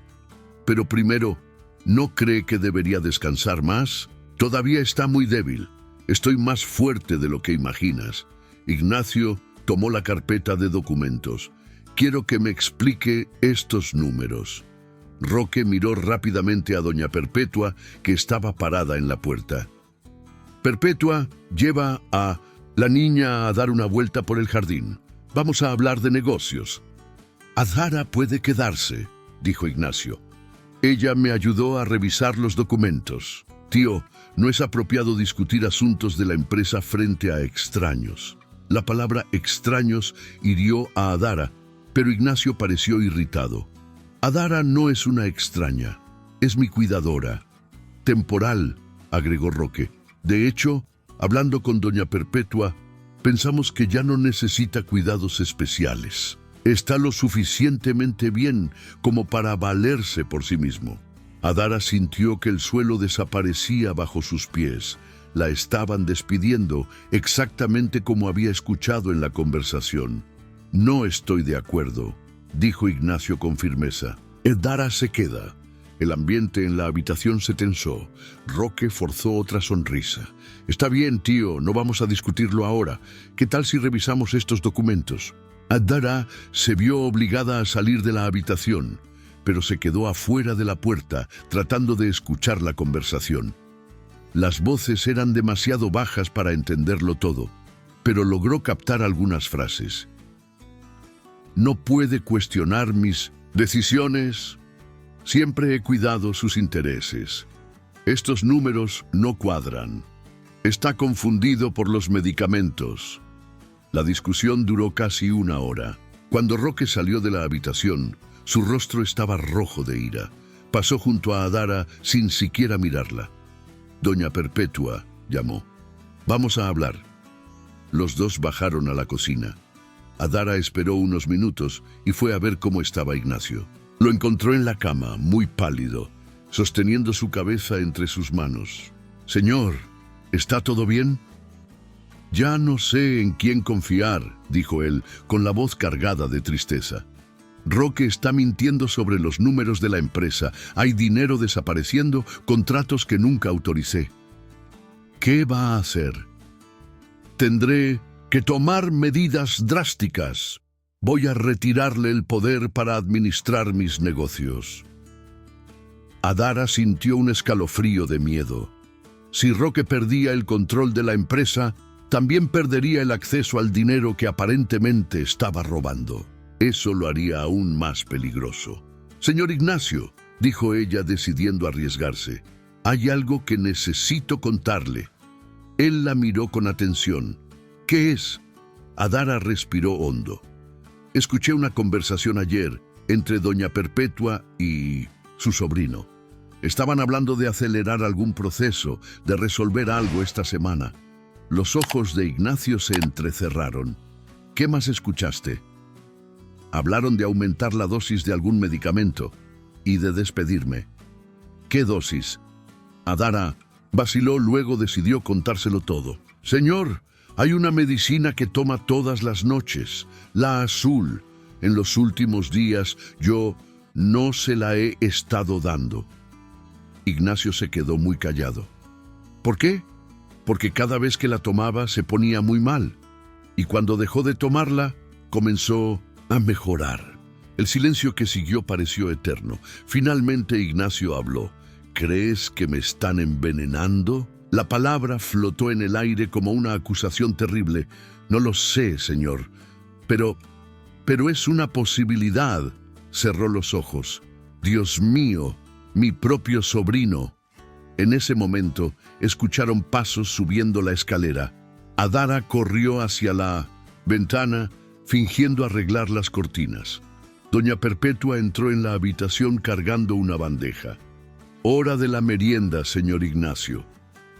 Pero primero, ¿no cree que debería descansar más? Todavía está muy débil. Estoy más fuerte de lo que imaginas». Ignacio tomó la carpeta de documentos. «Quiero que me explique estos números». Roque miró rápidamente a doña Perpetua, que estaba parada en la puerta. «Perpetua, lleva a la niña a dar una vuelta por el jardín. Vamos a hablar de negocios». «Adara puede quedarse», dijo Ignacio. «Ella me ayudó a revisar los documentos. Tío, no es apropiado discutir asuntos de la empresa frente a extraños». La palabra extraños hirió a Adara, pero Ignacio pareció irritado. «Adara no es una extraña, es mi cuidadora». «Temporal», agregó Roque. «De hecho, hablando con doña Perpetua, pensamos que ya no necesita cuidados especiales. Está lo suficientemente bien como para valerse por sí mismo». Adara sintió que el suelo desaparecía bajo sus pies. La estaban despidiendo exactamente como había escuchado en la conversación. «No estoy de acuerdo», dijo Ignacio con firmeza. «Adara se queda». El ambiente en la habitación se tensó. Roque forzó otra sonrisa. «Está bien, tío, no vamos a discutirlo ahora. ¿Qué tal si revisamos estos documentos?» Adara se vio obligada a salir de la habitación, pero se quedó afuera de la puerta tratando de escuchar la conversación. Las voces eran demasiado bajas para entenderlo todo, pero logró captar algunas frases. No puede cuestionar mis decisiones. Siempre he cuidado sus intereses. Estos números no cuadran. Está confundido por los medicamentos. La discusión duró casi 1 hora. Cuando Roque salió de la habitación, su rostro estaba rojo de ira. Pasó junto a Adara sin siquiera mirarla. Doña Perpetua llamó. Vamos a hablar. Los dos bajaron a la cocina. Adara esperó unos minutos y fue a ver cómo estaba Ignacio. Lo encontró en la cama, muy pálido, sosteniendo su cabeza entre sus manos. «Señor, ¿está todo bien?» «Ya no sé en quién confiar», dijo él, con la voz cargada de tristeza. «Roque está mintiendo sobre los números de la empresa. Hay dinero desapareciendo, contratos que nunca autoricé. ¿Qué va a hacer?» «Tendré que tomar medidas drásticas. Voy a retirarle el poder para administrar mis negocios». Adara sintió un escalofrío de miedo. Si Roque perdía el control de la empresa, también perdería el acceso al dinero que aparentemente estaba robando. Eso lo haría aún más peligroso. «Señor Ignacio», dijo ella decidiendo arriesgarse, «hay algo que necesito contarle». Él la miró con atención. «¿Qué es?» Adara respiró hondo. «Escuché una conversación ayer entre doña Perpetua y su sobrino. Estaban hablando de acelerar algún proceso, de resolver algo esta semana». Los ojos de Ignacio se entrecerraron. «¿Qué más escuchaste?» «Hablaron de aumentar la dosis de algún medicamento y de despedirme». «¿Qué dosis?» Adara vaciló, luego decidió contárselo todo. «Señor, hay una medicina que toma todas las noches, la azul. En los últimos días yo no se la he estado dando». Ignacio se quedó muy callado. «¿Por qué?» «Porque cada vez que la tomaba se ponía muy mal, y cuando dejó de tomarla, comenzó a mejorar». El silencio que siguió pareció eterno. Finalmente Ignacio habló. «¿Crees que me están envenenando?» La palabra flotó en el aire como una acusación terrible. «No lo sé, señor, pero es una posibilidad». Cerró los ojos. «Dios mío, mi propio sobrino». En ese momento, escucharon pasos subiendo la escalera. Adara corrió hacia la ventana, fingiendo arreglar las cortinas. Doña Perpetua entró en la habitación cargando una bandeja. «Hora de la merienda, señor Ignacio».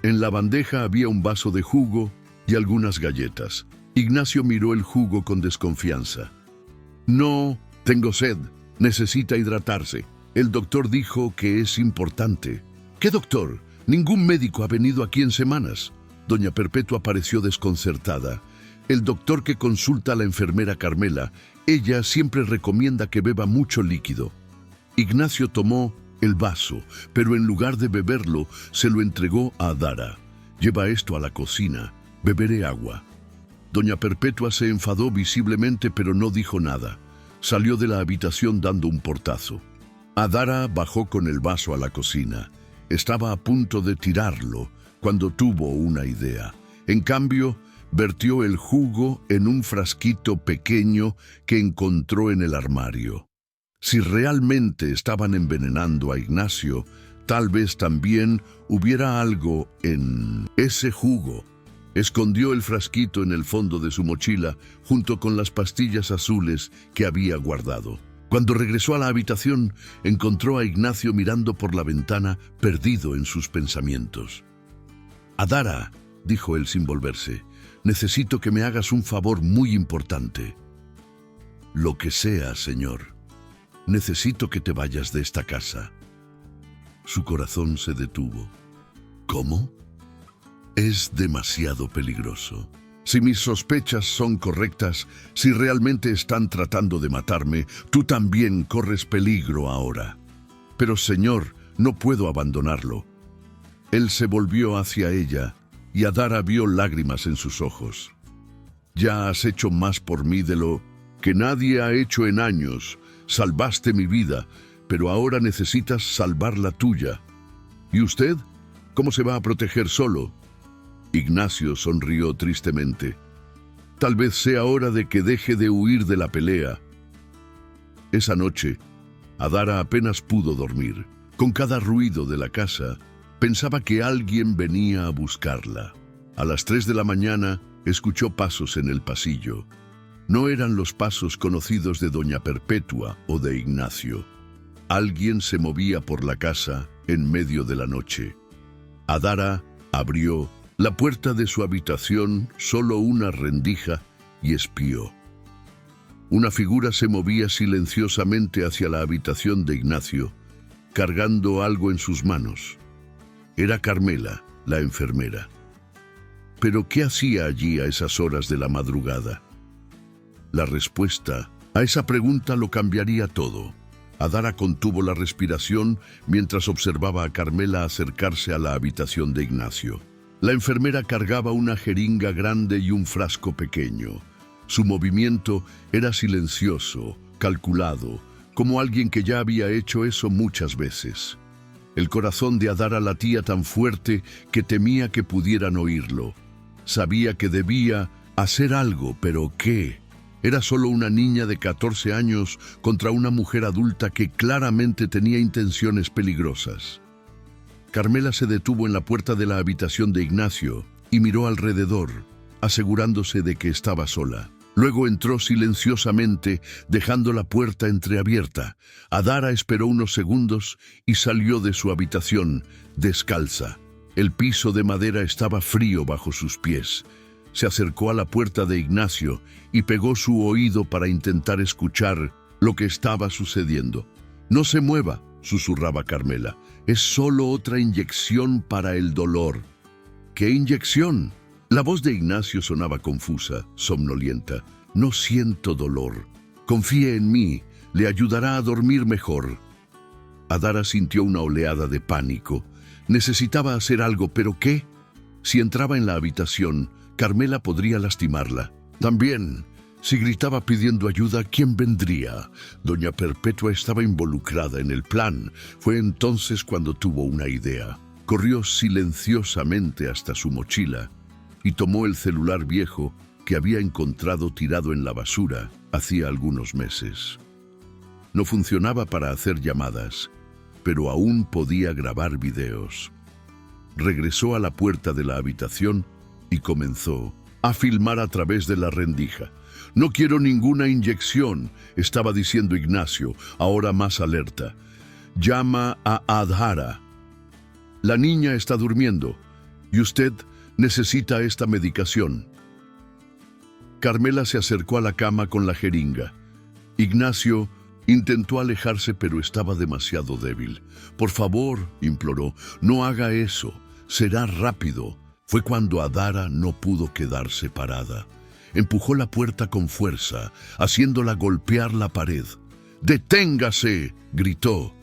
En la bandeja había un vaso de jugo y algunas galletas. Ignacio miró el jugo con desconfianza. «No, tengo sed. Necesita hidratarse. El doctor dijo que es importante». «¿Qué doctor? Ningún médico ha venido aquí en semanas». Doña Perpetua pareció desconcertada. «El doctor que consulta a la enfermera Carmela. Ella siempre recomienda que beba mucho líquido». Ignacio tomó el vaso, pero en lugar de beberlo, se lo entregó a Adara. «Lleva esto a la cocina. Beberé agua». Doña Perpetua se enfadó visiblemente, pero no dijo nada. Salió de la habitación dando un portazo. Adara bajó con el vaso a la cocina. Estaba a punto de tirarlo cuando tuvo una idea. En cambio, vertió el jugo en un frasquito pequeño que encontró en el armario. Si realmente estaban envenenando a Ignacio, tal vez también hubiera algo en ese jugo. Escondió el frasquito en el fondo de su mochila junto con las pastillas azules que había guardado. Cuando regresó a la habitación, encontró a Ignacio mirando por la ventana, perdido en sus pensamientos. «Adara», dijo él sin volverse, «necesito que me hagas un favor muy importante». «Lo que sea, señor. Necesito que te vayas de esta casa». Su corazón se detuvo. «¿Cómo?» «Es demasiado peligroso. Si mis sospechas son correctas, si realmente están tratando de matarme, tú también corres peligro ahora». «Pero, señor, no puedo abandonarlo». Él se volvió hacia ella y Adara vio lágrimas en sus ojos. «Ya has hecho más por mí de lo que nadie ha hecho en años. Salvaste mi vida, pero ahora necesitas salvar la tuya. ¿Y usted? ¿Cómo se va a proteger solo? Ignacio sonrió tristemente. Tal vez sea hora de que deje de huir de la pelea. Esa noche, Adara apenas pudo dormir. Con cada ruido de la casa, pensaba que alguien venía a buscarla. A las 3 de la mañana, escuchó pasos en el pasillo. No eran los pasos conocidos de Doña Perpetua o de Ignacio. Alguien se movía por la casa en medio de la noche. Adara abrió la puerta de su habitación, solo una rendija, y espió. Una figura se movía silenciosamente hacia la habitación de Ignacio, cargando algo en sus manos. Era Carmela, la enfermera. ¿Pero qué hacía allí a esas horas de la madrugada? La respuesta a esa pregunta lo cambiaría todo. Adara contuvo la respiración mientras observaba a Carmela acercarse a la habitación de Ignacio. La enfermera cargaba una jeringa grande y un frasco pequeño. Su movimiento era silencioso, calculado, como alguien que ya había hecho eso muchas veces. El corazón de Adara latía tan fuerte que temía que pudieran oírlo. Sabía que debía hacer algo, pero ¿qué? Era solo una niña de 14 años contra una mujer adulta que claramente tenía intenciones peligrosas. Carmela se detuvo en la puerta de la habitación de Ignacio y miró alrededor, asegurándose de que estaba sola. Luego entró silenciosamente, dejando la puerta entreabierta. Adara esperó unos segundos y salió de su habitación, descalza. El piso de madera estaba frío bajo sus pies. Se acercó a la puerta de Ignacio y pegó su oído para intentar escuchar lo que estaba sucediendo. «No se mueva», susurraba Carmela. «Es solo otra inyección para el dolor». «¿Qué inyección?». La voz de Ignacio sonaba confusa, somnolienta. «No siento dolor. Confíe en mí, le ayudará a dormir mejor». Adara sintió una oleada de pánico. Necesitaba hacer algo, ¿pero qué? Si entraba en la habitación, Carmela podría lastimarla. También, si gritaba pidiendo ayuda, ¿quién vendría? Doña Perpetua estaba involucrada en el plan. Fue entonces cuando tuvo una idea. Corrió silenciosamente hasta su mochila y tomó el celular viejo que había encontrado tirado en la basura hacía algunos meses. No funcionaba para hacer llamadas, pero aún podía grabar videos. Regresó a la puerta de la habitación y comenzó a filmar a través de la rendija. «No quiero ninguna inyección», estaba diciendo Ignacio, ahora más alerta. «Llama a Adara. La niña está durmiendo y usted necesita esta medicación». Carmela se acercó a la cama con la jeringa. Ignacio intentó alejarse, pero estaba demasiado débil. «Por favor», imploró, «no haga eso. Será rápido». Fue cuando Adara no pudo quedarse parada. Empujó la puerta con fuerza, haciéndola golpear la pared. «¡Deténgase!», gritó.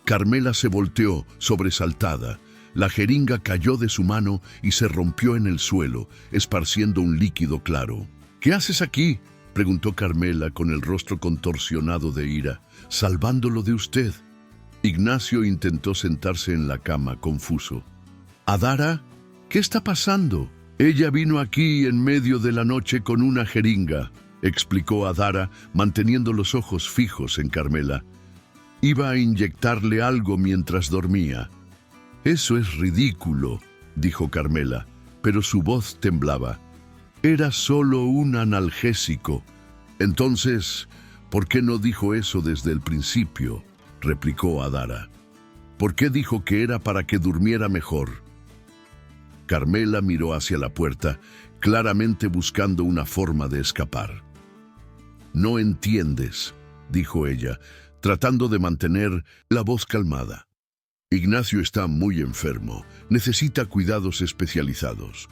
Carmela se volteó, sobresaltada. La jeringa cayó de su mano y se rompió en el suelo, esparciendo un líquido claro. «¿Qué haces aquí?», preguntó Carmela con el rostro contorsionado de ira. «Salvándolo de usted». Ignacio intentó sentarse en la cama, confuso. «¿Adara? ¿Qué está pasando?». «Ella vino aquí en medio de la noche con una jeringa», explicó Adara, manteniendo los ojos fijos en Carmela. «Iba a inyectarle algo mientras dormía». «Eso es ridículo», dijo Carmela, pero su voz temblaba. «Era solo un analgésico». «Entonces, ¿por qué no dijo eso desde el principio?», replicó Adara. «¿Por qué dijo que era para que durmiera mejor?». Carmela miró hacia la puerta, claramente buscando una forma de escapar. «No entiendes», dijo ella, tratando de mantener la voz calmada. «Ignacio está muy enfermo. Necesita cuidados especializados».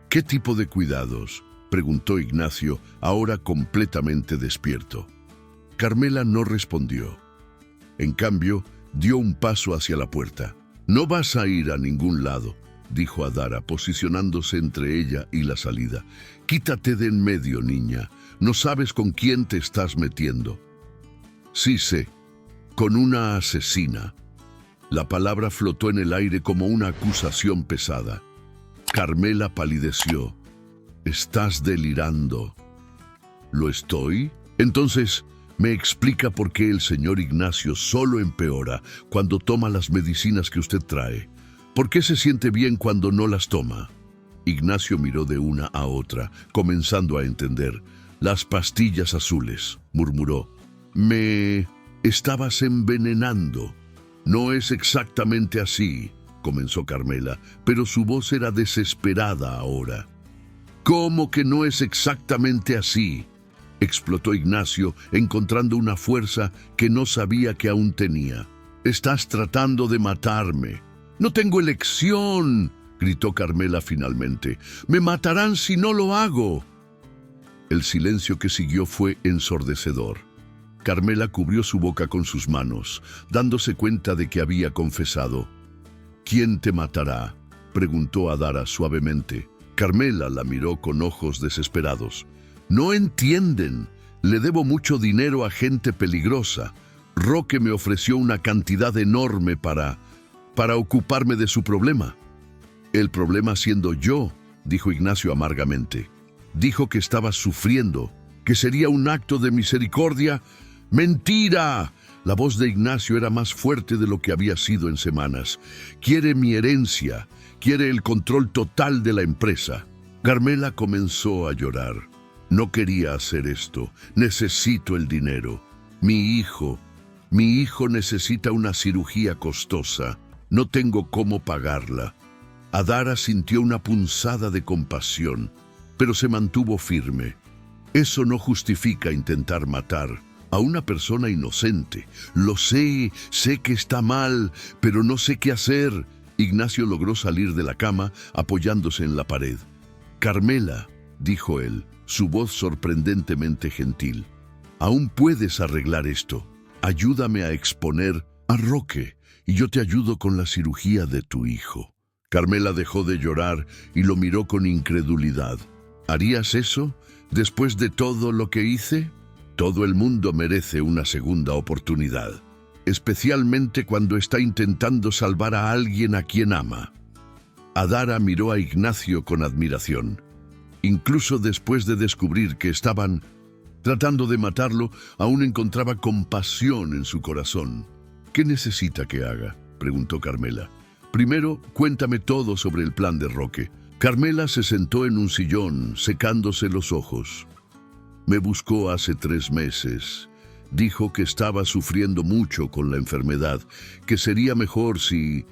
«¿Qué tipo de cuidados?», preguntó Ignacio, ahora completamente despierto. Carmela no respondió. En cambio, dio un paso hacia la puerta. «No vas a ir a ningún lado», dijo Adara, posicionándose entre ella y la salida. «Quítate de en medio, niña. No sabes con quién te estás metiendo». «Sí sé», con una asesina. La palabra flotó en el aire como una acusación pesada. Carmela palideció. «Estás delirando». «¿Lo estoy?» «Entonces, ¿me explica por qué el señor Ignacio solo empeora cuando toma las medicinas que usted trae? ¿Por qué se siente bien cuando no las toma?» Ignacio miró de una a otra, comenzando a entender. «Las pastillas azules», murmuró. «Me estabas envenenando». «No es exactamente así», comenzó Carmela, pero su voz era desesperada ahora. «¿Cómo que no es exactamente así?», explotó Ignacio, encontrando una fuerza que no sabía que aún tenía. «Estás tratando de matarme». «No tengo elección», gritó Carmela finalmente. «Me matarán si no lo hago». El silencio que siguió fue ensordecedor. Carmela cubrió su boca con sus manos, dándose cuenta de que había confesado. «¿Quién te matará?», preguntó Adara suavemente. Carmela la miró con ojos desesperados. «No entienden. Le debo mucho dinero a gente peligrosa. Roque me ofreció una cantidad enorme para ocuparme de su problema». «El problema siendo yo», dijo Ignacio amargamente. «Dijo que estaba sufriendo, que sería un acto de misericordia». «¡Mentira!». La voz de Ignacio era más fuerte de lo que había sido en semanas. «Quiere mi herencia, quiere el control total de la empresa». Carmela comenzó a llorar. «No quería hacer esto. Necesito el dinero. Mi hijo necesita una cirugía costosa. No tengo cómo pagarla». Adara sintió una punzada de compasión, pero se mantuvo firme. «Eso no justifica intentar matar a una persona inocente. Lo sé que está mal, pero no sé qué hacer». Ignacio logró salir de la cama apoyándose en la pared. «Carmela», dijo él, su voz sorprendentemente gentil, «aún puedes arreglar esto. Ayúdame a exponer a Roque y yo te ayudo con la cirugía de tu hijo». Carmela dejó de llorar y lo miró con incredulidad. «¿Harías eso después de todo lo que hice?» «Todo el mundo merece una segunda oportunidad, especialmente cuando está intentando salvar a alguien a quien ama». Adara miró a Ignacio con admiración. Incluso después de descubrir que estaban tratando de matarlo, aún encontraba compasión en su corazón. «¿Qué necesita que haga?», preguntó Carmela. «Primero, cuéntame todo sobre el plan de Roque». Carmela se sentó en un sillón, secándose los ojos. «Me buscó hace 3 meses. Dijo que estaba sufriendo mucho con la enfermedad, que sería mejor si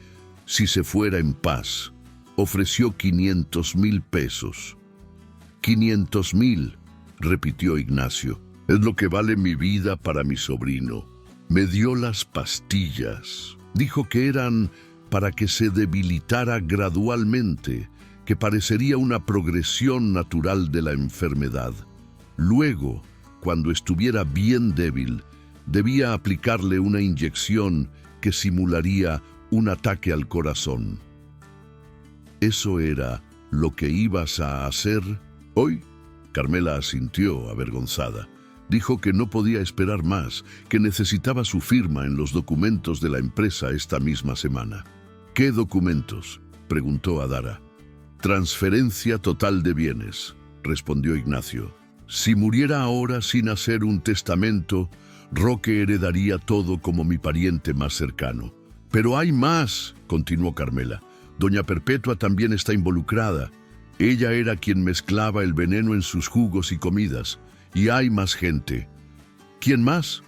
se fuera en paz. Ofreció 500,000 pesos». «500,000», repitió Ignacio. «Es lo que vale mi vida para mi sobrino. Me dio las pastillas. Dijo que eran para que se debilitara gradualmente, que parecería una progresión natural de la enfermedad. Luego, cuando estuviera bien débil, debía aplicarle una inyección que simularía un ataque al corazón». «¿Eso era lo que ibas a hacer hoy?». Carmela asintió, avergonzada. Dijo que no podía esperar más, que necesitaba su firma en los documentos de la empresa esta misma semana. «¿Qué documentos?», preguntó Adara. «Transferencia total de bienes», respondió Ignacio. «Si muriera ahora sin hacer un testamento, Roque heredaría todo como mi pariente más cercano». «Pero hay más», continuó Carmela. «Doña Perpetua también está involucrada. Ella era quien mezclaba el veneno en sus jugos y comidas. Y hay más gente». «¿Quién más?».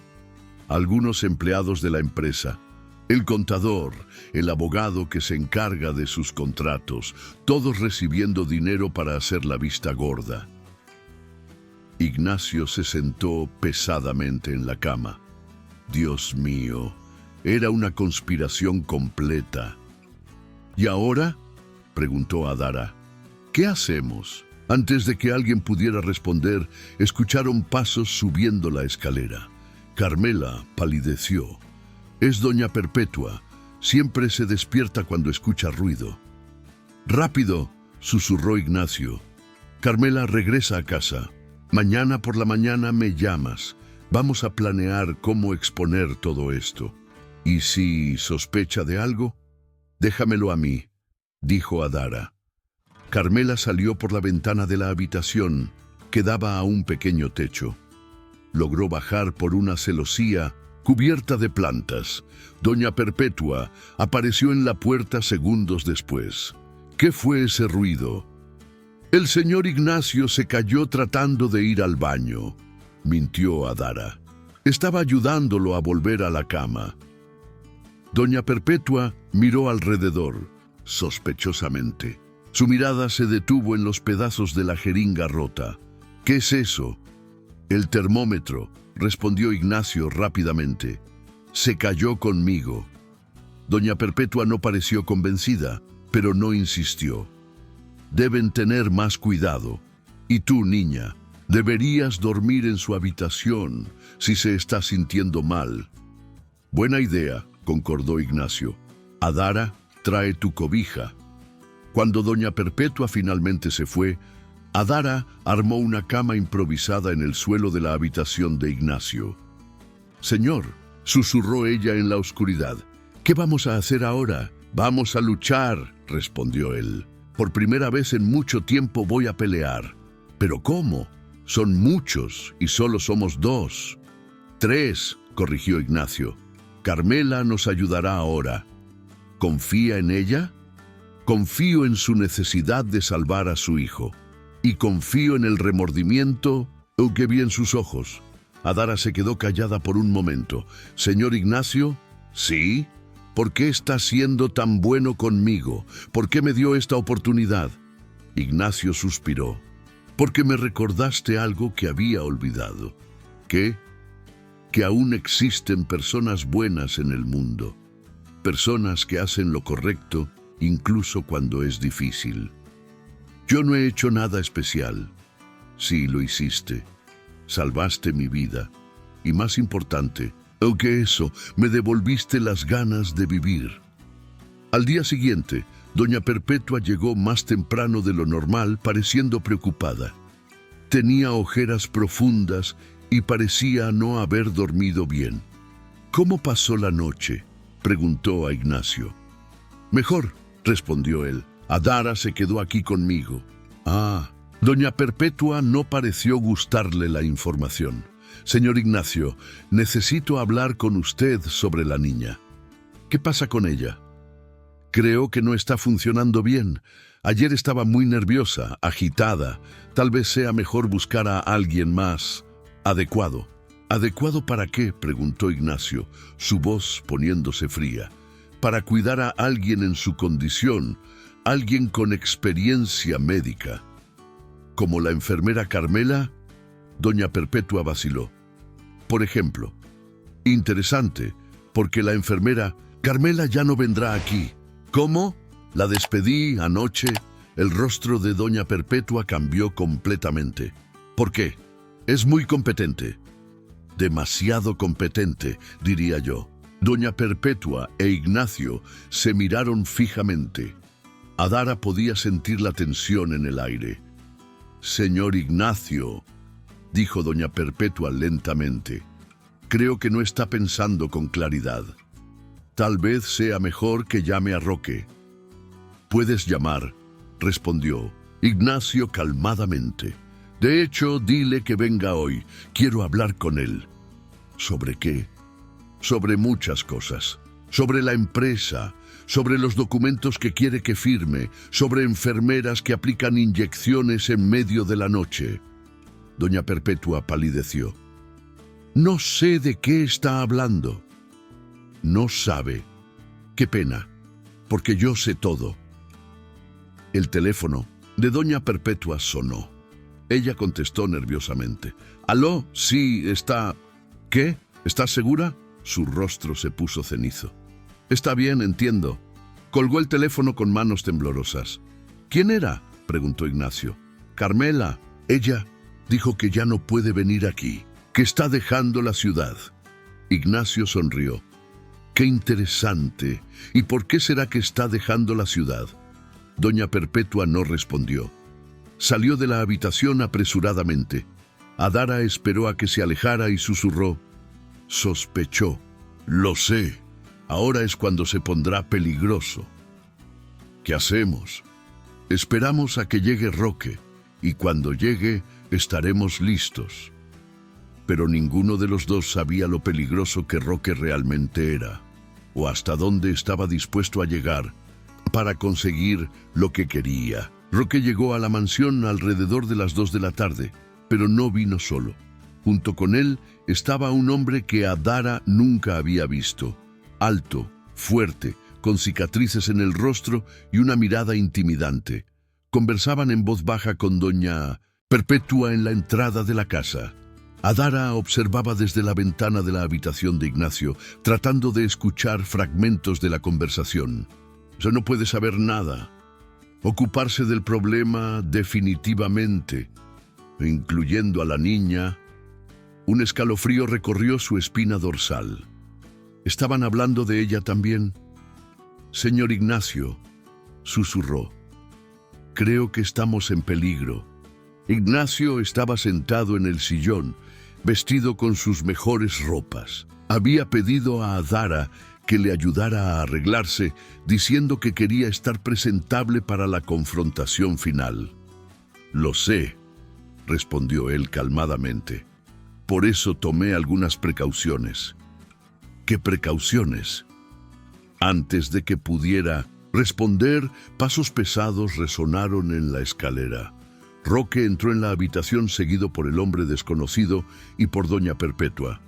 «Algunos empleados de la empresa. El contador, el abogado que se encarga de sus contratos, todos recibiendo dinero para hacer la vista gorda». Ignacio se sentó pesadamente en la cama. Dios mío, era una conspiración completa. «¿Y ahora?», preguntó Adara. «¿Qué hacemos?». Antes de que alguien pudiera responder, escucharon pasos subiendo la escalera. Carmela palideció. «Es doña Perpetua. Siempre se despierta cuando escucha ruido». «Rápido», susurró Ignacio. «Carmela, regresa a casa. Mañana por la mañana me llamas. Vamos a planear cómo exponer todo esto. ¿Y si sospecha de algo? Déjamelo a mí, dijo Adara. Carmela salió por la ventana de la habitación, que daba a un pequeño techo. Logró bajar por una celosía cubierta de plantas. Doña Perpetua apareció en la puerta segundos después. ¿Qué fue ese ruido? El señor Ignacio se cayó tratando de ir al baño, mintió Adara. Estaba ayudándolo a volver a la cama. Doña Perpetua miró alrededor, sospechosamente. Su mirada se detuvo en los pedazos de la jeringa rota. ¿Qué es eso? El termómetro, respondió Ignacio rápidamente. Se cayó conmigo. Doña Perpetua no pareció convencida, pero no insistió. Deben tener más cuidado. Y tú, niña, deberías dormir en su habitación si se está sintiendo mal. Buena idea, concordó Ignacio. Adara, trae tu cobija. Cuando Doña Perpetua finalmente se fue, Adara armó una cama improvisada en el suelo de la habitación de Ignacio. Señor, susurró ella en la oscuridad. ¿Qué vamos a hacer ahora? Vamos a luchar, respondió él. Por primera vez en mucho tiempo voy a pelear. ¿Pero cómo? Son muchos y solo somos 2. 3, corrigió Ignacio. Carmela nos ayudará ahora. ¿Confía en ella? Confío en su necesidad de salvar a su hijo. Y confío en el remordimiento. ¡Oh, qué bien sus ojos! Adara se quedó callada por un momento. Señor Ignacio, ¿sí? ¿Por qué está siendo tan bueno conmigo? ¿Por qué me dio esta oportunidad? Ignacio suspiró. Porque me recordaste algo que había olvidado. ¿Qué? Que aún existen personas buenas en el mundo. Personas que hacen lo correcto incluso cuando es difícil. Yo no he hecho nada especial. Sí, lo hiciste. Salvaste mi vida. Y más importante, aunque eso, me devolviste las ganas de vivir. Al día siguiente, Doña Perpetua llegó más temprano de lo normal, pareciendo preocupada. Tenía ojeras profundas y parecía no haber dormido bien. ¿Cómo pasó la noche?, preguntó a Ignacio. Mejor, respondió él. Adara se quedó aquí conmigo. Ah, Doña Perpetua no pareció gustarle la información. Señor Ignacio, necesito hablar con usted sobre la niña. ¿Qué pasa con ella? Creo que no está funcionando bien. Ayer estaba muy nerviosa, agitada. Tal vez sea mejor buscar a alguien más adecuado. ¿Adecuado para qué?, preguntó Ignacio, su voz poniéndose fría. Para cuidar a alguien en su condición, alguien con experiencia médica. ¿Como la enfermera Carmela? Doña Perpetua vaciló. Por ejemplo. Interesante, porque la enfermera Carmela ya no vendrá aquí. ¿Cómo? La despedí anoche. El rostro de Doña Perpetua cambió completamente. ¿Por qué? Es muy competente. Demasiado competente, diría yo. Doña Perpetua e Ignacio se miraron fijamente. Adara podía sentir la tensión en el aire. Señor Ignacio, dijo Doña Perpetua lentamente, creo que no está pensando con claridad. Tal vez sea mejor que llame a Roque. Puedes llamar, respondió Ignacio calmadamente. De hecho, dile que venga hoy. Quiero hablar con él. ¿Sobre qué? Sobre muchas cosas. Sobre la empresa, sobre los documentos que quiere que firme, sobre enfermeras que aplican inyecciones en medio de la noche. Doña Perpetua palideció. No sé de qué está hablando. No sabe. Qué pena, porque yo sé todo. El teléfono de Doña Perpetua sonó. Ella contestó nerviosamente. ¿Aló? Sí, está... ¿Qué? ¿Estás segura? Su rostro se puso cenizo. Está bien, entiendo. Colgó el teléfono con manos temblorosas. ¿Quién era?, preguntó Ignacio. Carmela. Ella dijo que ya no puede venir aquí, que está dejando la ciudad. Ignacio sonrió. Qué interesante. ¿Y por qué será que está dejando la ciudad? Doña Perpetua no respondió. Salió de la habitación apresuradamente. Adara esperó a que se alejara y susurró. Sospechó. Lo sé. Ahora es cuando se pondrá peligroso. ¿Qué hacemos? Esperamos a que llegue Roque, y cuando llegue estaremos listos. Pero ninguno de los dos sabía lo peligroso que Roque realmente era, o hasta dónde estaba dispuesto a llegar para conseguir lo que quería. Roque llegó a la mansión alrededor de las 2 de la tarde, pero no vino solo. Junto con él estaba un hombre que Adara nunca había visto. Alto, fuerte, con cicatrices en el rostro y una mirada intimidante. Conversaban en voz baja con doña Perpetua en la entrada de la casa. Adara observaba desde la ventana de la habitación de Ignacio, tratando de escuchar fragmentos de la conversación. Ya no puede saber nada. Ocuparse del problema definitivamente, incluyendo a la niña. Un escalofrío recorrió su espina dorsal. ¿Estaban hablando de ella también? Señor Ignacio, susurró. Creo que estamos en peligro. Ignacio estaba sentado en el sillón, vestido con sus mejores ropas. Había pedido a Adara que le ayudara a arreglarse, diciendo que quería estar presentable para la confrontación final. Lo sé, respondió él calmadamente. Por eso tomé algunas precauciones. ¿Qué precauciones? Antes de que pudiera responder, pasos pesados resonaron en la escalera. Roque entró en la habitación seguido por el hombre desconocido y por doña Perpetua.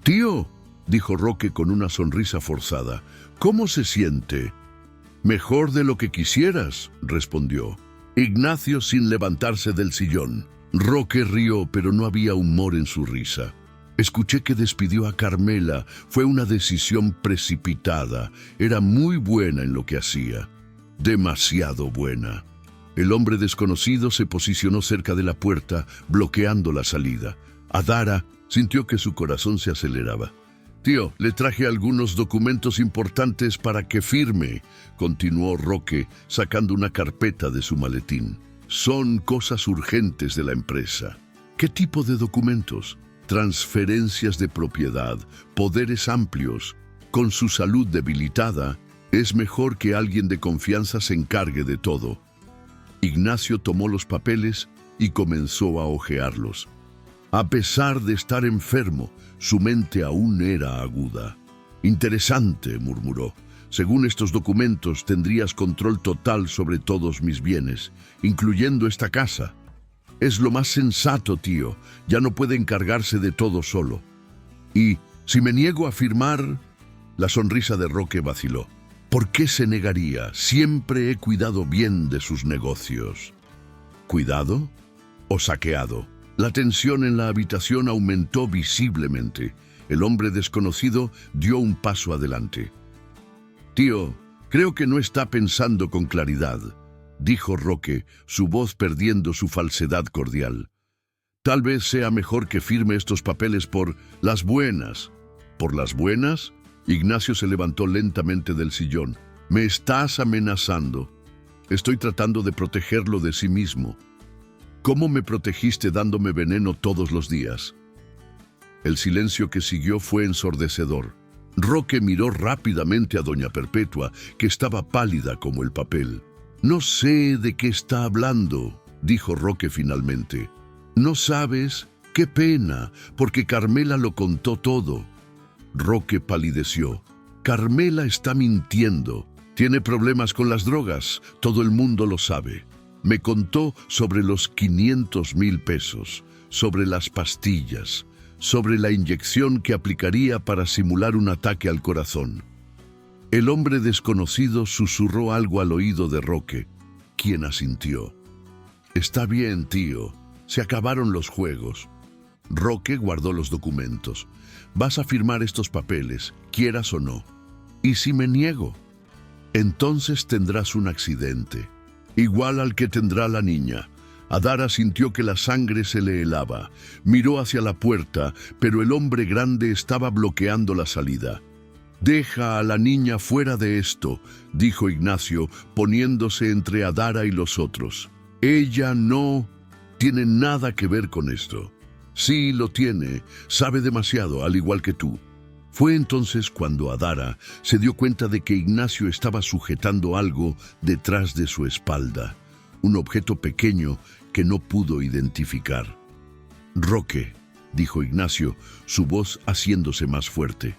«Tío», dijo Roque con una sonrisa forzada, «¿cómo se siente?» «Mejor de lo que quisieras», respondió Ignacio sin levantarse del sillón. Roque rió, pero no había humor en su risa. «Escuché que despidió a Carmela. Fue una decisión precipitada. Era muy buena en lo que hacía. Demasiado buena». El hombre desconocido se posicionó cerca de la puerta, bloqueando la salida. Adara sintió que su corazón se aceleraba. «Tío, le traje algunos documentos importantes para que firme», continuó Roque, sacando una carpeta de su maletín. «Son cosas urgentes de la empresa». «¿Qué tipo de documentos?» «Transferencias de propiedad, poderes amplios. Con su salud debilitada, es mejor que alguien de confianza se encargue de todo». Ignacio tomó los papeles y comenzó a hojearlos. A pesar de estar enfermo, su mente aún era aguda. «Interesante», murmuró. «Según estos documentos, tendrías control total sobre todos mis bienes, incluyendo esta casa. Es lo más sensato, tío. Ya no puede encargarse de todo solo». «Y si me niego a firmar...» La sonrisa de Roque vaciló. «¿Por qué se negaría? Siempre he cuidado bien de sus negocios». ¿Cuidado o saqueado? La tensión en la habitación aumentó visiblemente. El hombre desconocido dio un paso adelante. «Tío, creo que no está pensando con claridad», dijo Roque, su voz perdiendo su falsedad cordial. «Tal vez sea mejor que firme estos papeles por las buenas». «¿Por las buenas?» Ignacio se levantó lentamente del sillón. «Me estás amenazando. Estoy tratando de protegerlo de sí mismo. ¿Cómo me protegiste dándome veneno todos los días?» El silencio que siguió fue ensordecedor. Roque miró rápidamente a doña Perpetua, que estaba pálida como el papel. «No sé de qué está hablando», dijo Roque finalmente. «¿No sabes? Qué pena, porque Carmela lo contó todo». Roque palideció. «Carmela está mintiendo. Tiene problemas con las drogas. Todo el mundo lo sabe. Me contó sobre los 500,000 pesos, sobre las pastillas, sobre la inyección que aplicaría para simular un ataque al corazón». El hombre desconocido susurró algo al oído de Roque, quien asintió. «Está bien, tío. Se acabaron los juegos». Roque guardó los documentos. «Vas a firmar estos papeles, quieras o no. ¿Y si me niego?» «Entonces tendrás un accidente, igual al que tendrá la niña». Adara sintió que la sangre se le helaba. Miró hacia la puerta, pero el hombre grande estaba bloqueando la salida. «Deja a la niña fuera de esto», dijo Ignacio, poniéndose entre Adara y los otros. «Ella no tiene nada que ver con esto». Sí, lo tiene. Sabe demasiado, al igual que tú. Fue entonces cuando Adara se dio cuenta de que Ignacio estaba sujetando algo detrás de su espalda, un objeto pequeño que no pudo identificar. «Roque», dijo Ignacio, su voz haciéndose más fuerte.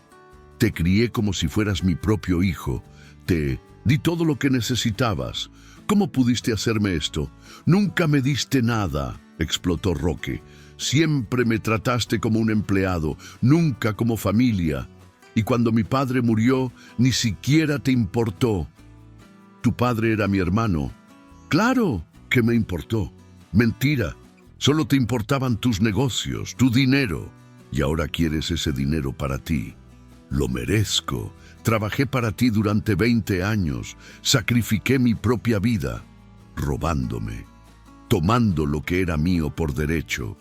«Te crié como si fueras mi propio hijo. Te di todo lo que necesitabas. ¿Cómo pudiste hacerme esto? Nunca me diste nada», explotó Roque. «Siempre me trataste como un empleado, nunca como familia. Y cuando mi padre murió, ni siquiera te importó. Tu padre era mi hermano». «Claro que me importó. Mentira. Solo te importaban tus negocios, tu dinero. Y ahora quieres ese dinero para ti. Lo merezco. Trabajé para ti durante 20 años. Sacrifiqué mi propia vida, robándome, tomando lo que era mío por derecho».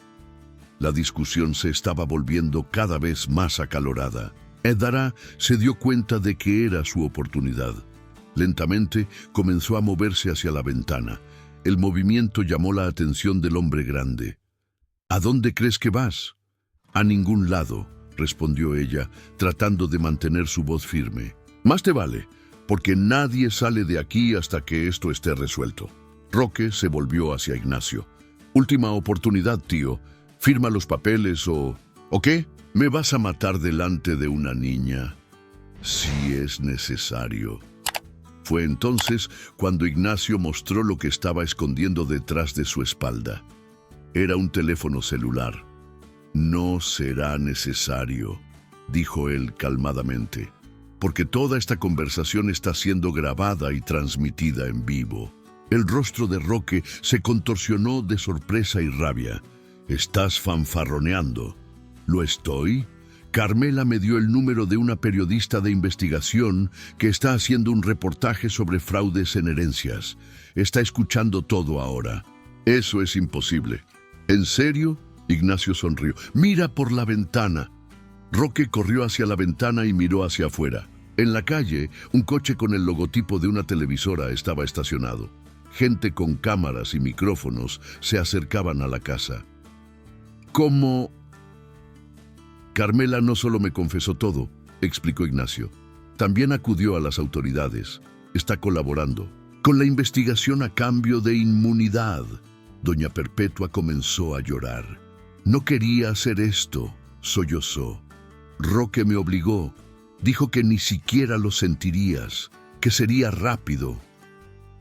La discusión se estaba volviendo cada vez más acalorada. Adara se dio cuenta de que era su oportunidad. Lentamente comenzó a moverse hacia la ventana. El movimiento llamó la atención del hombre grande. «¿A dónde crees que vas?» «A ningún lado», respondió ella, tratando de mantener su voz firme. «Más te vale, porque nadie sale de aquí hasta que esto esté resuelto». Roque se volvió hacia Ignacio. «Última oportunidad, tío. Firma los papeles o qué. ¿Me vas a matar delante de una niña?» «Si es necesario». Fue entonces cuando Ignacio mostró lo que estaba escondiendo detrás de su espalda. Era un teléfono celular. «No será necesario», dijo él calmadamente, «porque toda esta conversación está siendo grabada y transmitida en vivo». El rostro de Roque se contorsionó de sorpresa y rabia. «Estás fanfarroneando». «¿Lo estoy? Carmela me dio el número de una periodista de investigación que está haciendo un reportaje sobre fraudes en herencias. Está escuchando todo ahora». «Eso es imposible». «¿En serio?» Ignacio sonrió. «Mira por la ventana». Roque corrió hacia la ventana y miró hacia afuera. En la calle, un coche con el logotipo de una televisora estaba estacionado. Gente con cámaras y micrófonos se acercaban a la casa. «¿Cómo?» «Carmela no solo me confesó todo», explicó Ignacio. «También acudió a las autoridades. Está colaborando con la investigación a cambio de inmunidad». Doña Perpetua comenzó a llorar. «No quería hacer esto», sollozó. «Roque me obligó. Dijo que ni siquiera lo sentirías, que sería rápido».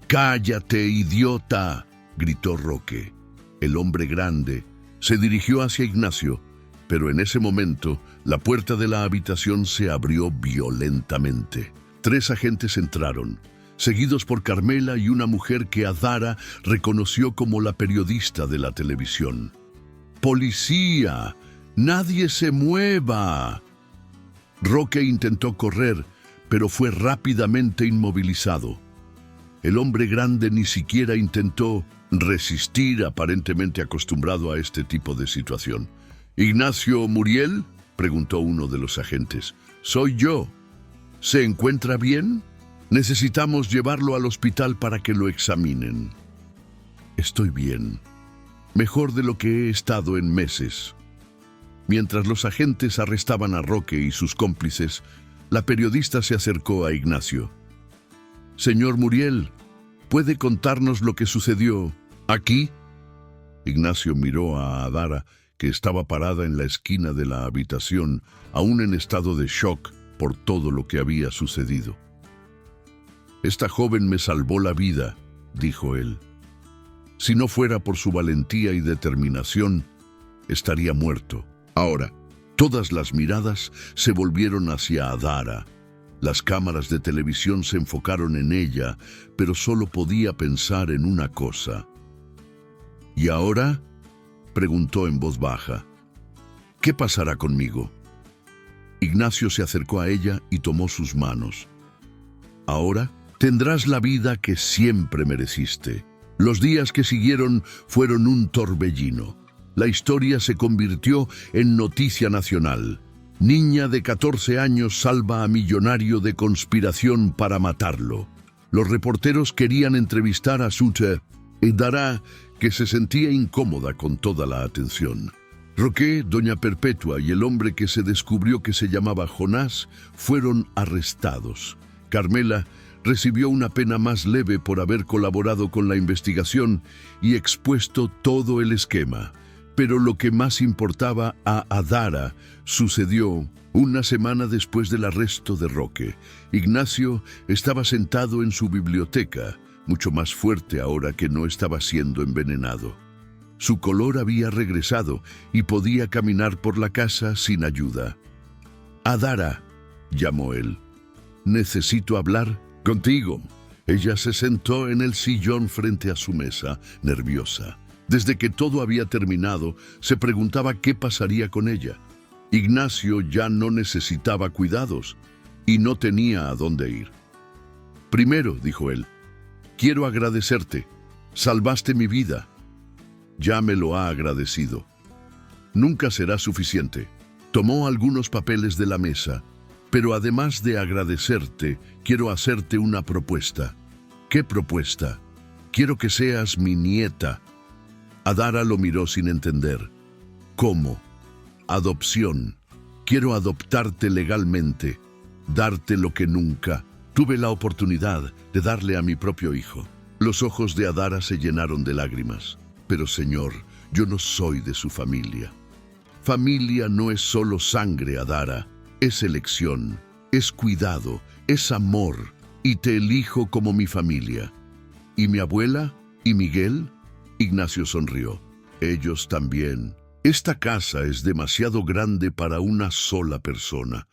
«¡Cállate, idiota!», gritó Roque. El hombre grande se dirigió hacia Ignacio, pero en ese momento la puerta de la habitación se abrió violentamente. 3 agentes entraron, seguidos por Carmela y una mujer que Adara reconoció como la periodista de la televisión. «¡Policía! ¡Nadie se mueva!». Roque intentó correr, pero fue rápidamente inmovilizado. El hombre grande ni siquiera intentó resistir, aparentemente acostumbrado a este tipo de situación. «¿Ignacio Muriel?», preguntó uno de los agentes. «Soy yo. ¿Se encuentra bien? Necesitamos llevarlo al hospital para que lo examinen». «Estoy bien. Mejor de lo que he estado en meses». Mientras los agentes arrestaban a Roque y sus cómplices, la periodista se acercó a Ignacio. «Señor Muriel, ¿puede contarnos lo que sucedió aquí?». Ignacio miró a Adara, que estaba parada en la esquina de la habitación, aún en estado de shock por todo lo que había sucedido. «Esta joven me salvó la vida», dijo él. «Si no fuera por su valentía y determinación, estaría muerto». Ahora, todas las miradas se volvieron hacia Adara. Las cámaras de televisión se enfocaron en ella, pero solo podía pensar en una cosa. «¿Y ahora?», preguntó en voz baja. «¿Qué pasará conmigo?». Ignacio se acercó a ella y tomó sus manos. «Ahora tendrás la vida que siempre mereciste». Los días que siguieron fueron un torbellino. La historia se convirtió en noticia nacional. Niña de 14 años salva a millonario de conspiración para matarlo. Los reporteros querían entrevistar a Suter y Adara, que se sentía incómoda con toda la atención. Roque, doña Perpetua y el hombre que se descubrió que se llamaba Jonás fueron arrestados. Carmela recibió una pena más leve por haber colaborado con la investigación y expuesto todo el esquema. Pero lo que más importaba a Adara sucedió una semana después del arresto de Roque. Ignacio estaba sentado en su biblioteca, mucho más fuerte ahora que no estaba siendo envenenado. Su color había regresado y podía caminar por la casa sin ayuda. «Adara», llamó él, «necesito hablar contigo». Ella se sentó en el sillón frente a su mesa, nerviosa. Desde que todo había terminado, se preguntaba qué pasaría con ella. Ignacio ya no necesitaba cuidados y no tenía a dónde ir. «Primero», dijo él, «quiero agradecerte. Salvaste mi vida». «Ya me lo ha agradecido». «Nunca será suficiente». Tomó algunos papeles de la mesa. «Pero además de agradecerte, quiero hacerte una propuesta». «¿Qué propuesta?» «Quiero que seas mi nieta». Adara lo miró sin entender. «¿Cómo?» «Adopción. Quiero adoptarte legalmente, darte lo que nunca tuve la oportunidad de darle a mi propio hijo». Los ojos de Adara se llenaron de lágrimas. «Pero señor, yo no soy de su familia». «Familia no es solo sangre, Adara. Es elección, es cuidado, es amor, y te elijo como mi familia». «¿Y mi abuela? ¿Y Miguel?» Ignacio sonrió. «Ellos también. Esta casa es demasiado grande para una sola persona.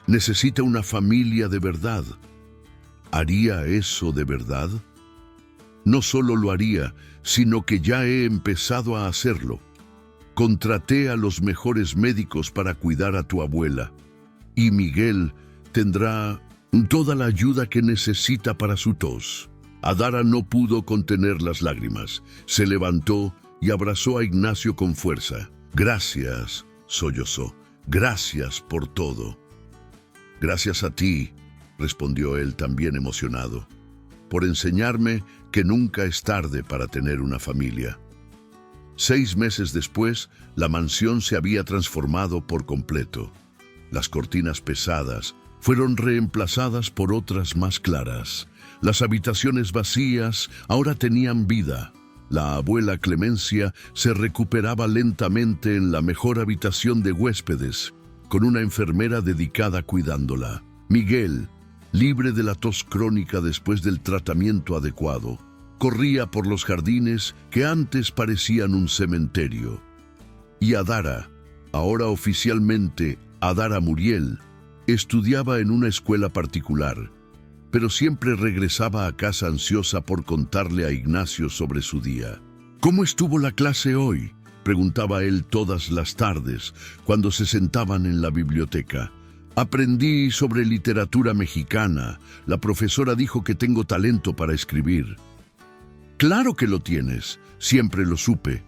Necesita una familia de verdad». «¿Haría eso de verdad?» «No solo lo haría, sino que ya he empezado a hacerlo. Contraté a los mejores médicos para cuidar a tu abuela. Y Miguel tendrá toda la ayuda que necesita para su tos». Adara no pudo contener las lágrimas. Se levantó y abrazó a Ignacio con fuerza. «Gracias», sollozó. «Gracias por todo». «Gracias a ti», respondió él también emocionado, «por enseñarme que nunca es tarde para tener una familia». 6 meses después, la mansión se había transformado por completo. Las cortinas pesadas fueron reemplazadas por otras más claras. Las habitaciones vacías ahora tenían vida. La abuela Clemencia se recuperaba lentamente en la mejor habitación de huéspedes, con una enfermera dedicada cuidándola. Miguel, libre de la tos crónica después del tratamiento adecuado, corría por los jardines que antes parecían un cementerio. Y Adara, ahora oficialmente Adara Muriel, estudiaba en una escuela particular, pero siempre regresaba a casa ansiosa por contarle a Ignacio sobre su día. «¿Cómo estuvo la clase hoy?», preguntaba él todas las tardes cuando se sentaban en la biblioteca. «Aprendí sobre literatura mexicana. La profesora dijo que tengo talento para escribir». «Claro que lo tienes, siempre lo supe».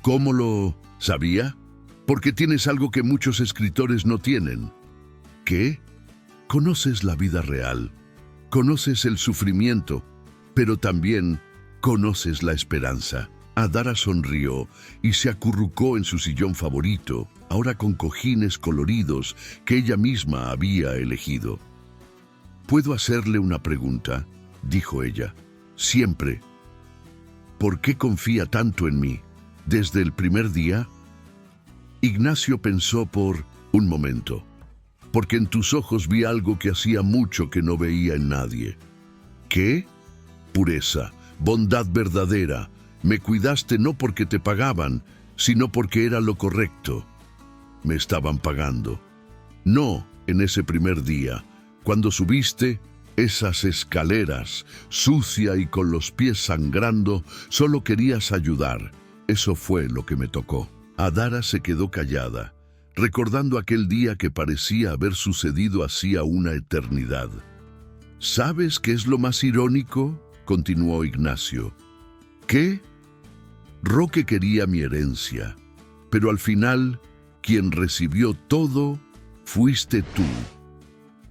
«¿Cómo lo sabía?» «Porque tienes algo que muchos escritores no tienen». «¿Qué?» «Conoces la vida real. Conoces el sufrimiento, pero también conoces la esperanza». Adara sonrió y se acurrucó en su sillón favorito, ahora con cojines coloridos que ella misma había elegido. «¿Puedo hacerle una pregunta?», dijo ella. «Siempre. ¿Por qué confía tanto en mí? ¿Desde el primer día?» Ignacio pensó por un momento. «Porque en tus ojos vi algo que hacía mucho que no veía en nadie». «¿Qué?» «Pureza, bondad verdadera. Me cuidaste no porque te pagaban, sino porque era lo correcto». «Me estaban pagando». «No, en ese primer día, cuando subiste esas escaleras, sucia y con los pies sangrando, solo querías ayudar. Eso fue lo que me tocó». Adara se quedó callada, recordando aquel día que parecía haber sucedido hacía una eternidad. «¿Sabes qué es lo más irónico?», continuó Ignacio. «¿Qué? Roque quería mi herencia, pero al final, quien recibió todo fuiste tú».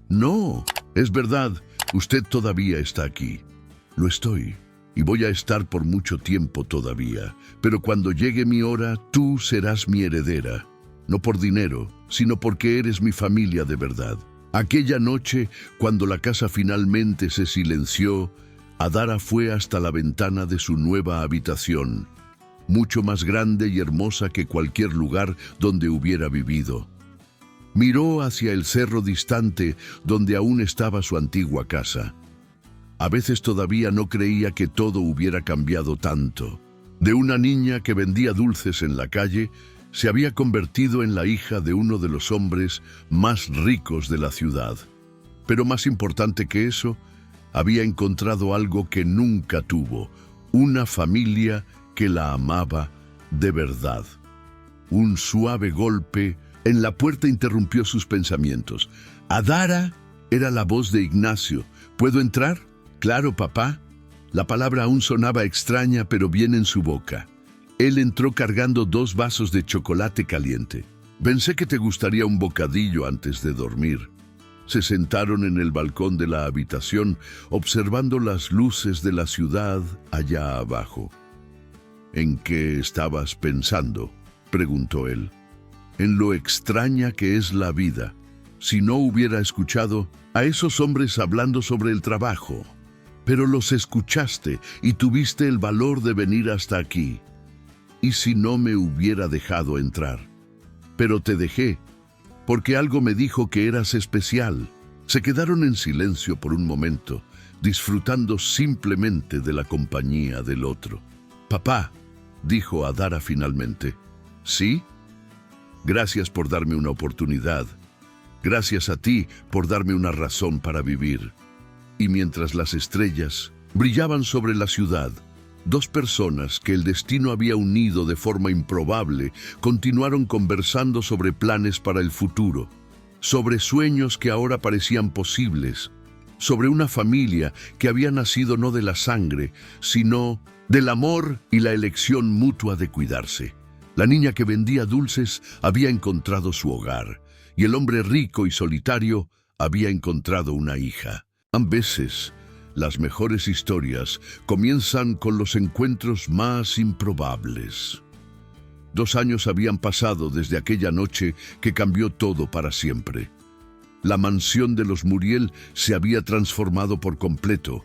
«No, es verdad, usted todavía está aquí». «Lo estoy. y voy a estar por mucho tiempo todavía. Pero cuando llegue mi hora, tú serás mi heredera, no por dinero, sino porque eres mi familia de verdad. Aquella noche, cuando la casa finalmente se silenció, Adara fue hasta la ventana de su nueva habitación, mucho más grande y hermosa que cualquier lugar donde hubiera vivido. Miró hacia el cerro distante donde aún estaba su antigua casa. A veces todavía no creía que todo hubiera cambiado tanto. De una niña que vendía dulces en la calle, se había convertido en la hija de uno de los hombres más ricos de la ciudad. Pero más importante que eso, había encontrado algo que nunca tuvo, una familia que la amaba de verdad. Un suave golpe en la puerta interrumpió sus pensamientos. Adara era la voz de Ignacio. ¿Puedo entrar? Claro, papá. La palabra aún sonaba extraña, pero bien en su boca. Él entró cargando 2 vasos de chocolate caliente. Pensé que te gustaría un bocadillo antes de dormir. Se sentaron en el balcón de la habitación, observando las luces de la ciudad allá abajo. ¿En qué estabas pensando?, preguntó él. En lo extraña que es la vida. Si no hubiera escuchado a esos hombres hablando sobre el trabajo, pero los escuchaste y tuviste el valor de venir hasta aquí. ¿Y si no me hubiera dejado entrar? Pero te dejé, porque algo me dijo que eras especial. Se quedaron en silencio por un momento, disfrutando simplemente de la compañía del otro. Papá, dijo Adara finalmente. ¿Sí? Gracias por darme una oportunidad. Gracias a ti por darme una razón para vivir. Y mientras las estrellas brillaban sobre la ciudad, 2 personas que el destino había unido de forma improbable continuaron conversando sobre planes para el futuro, sobre sueños que ahora parecían posibles, sobre una familia que había nacido no de la sangre, sino del amor y la elección mutua de cuidarse. La niña que vendía dulces había encontrado su hogar, y el hombre rico y solitario había encontrado una hija. A veces, las mejores historias comienzan con los encuentros más improbables. 2 años habían pasado desde aquella noche que cambió todo para siempre. La mansión de los Muriel se había transformado por completo,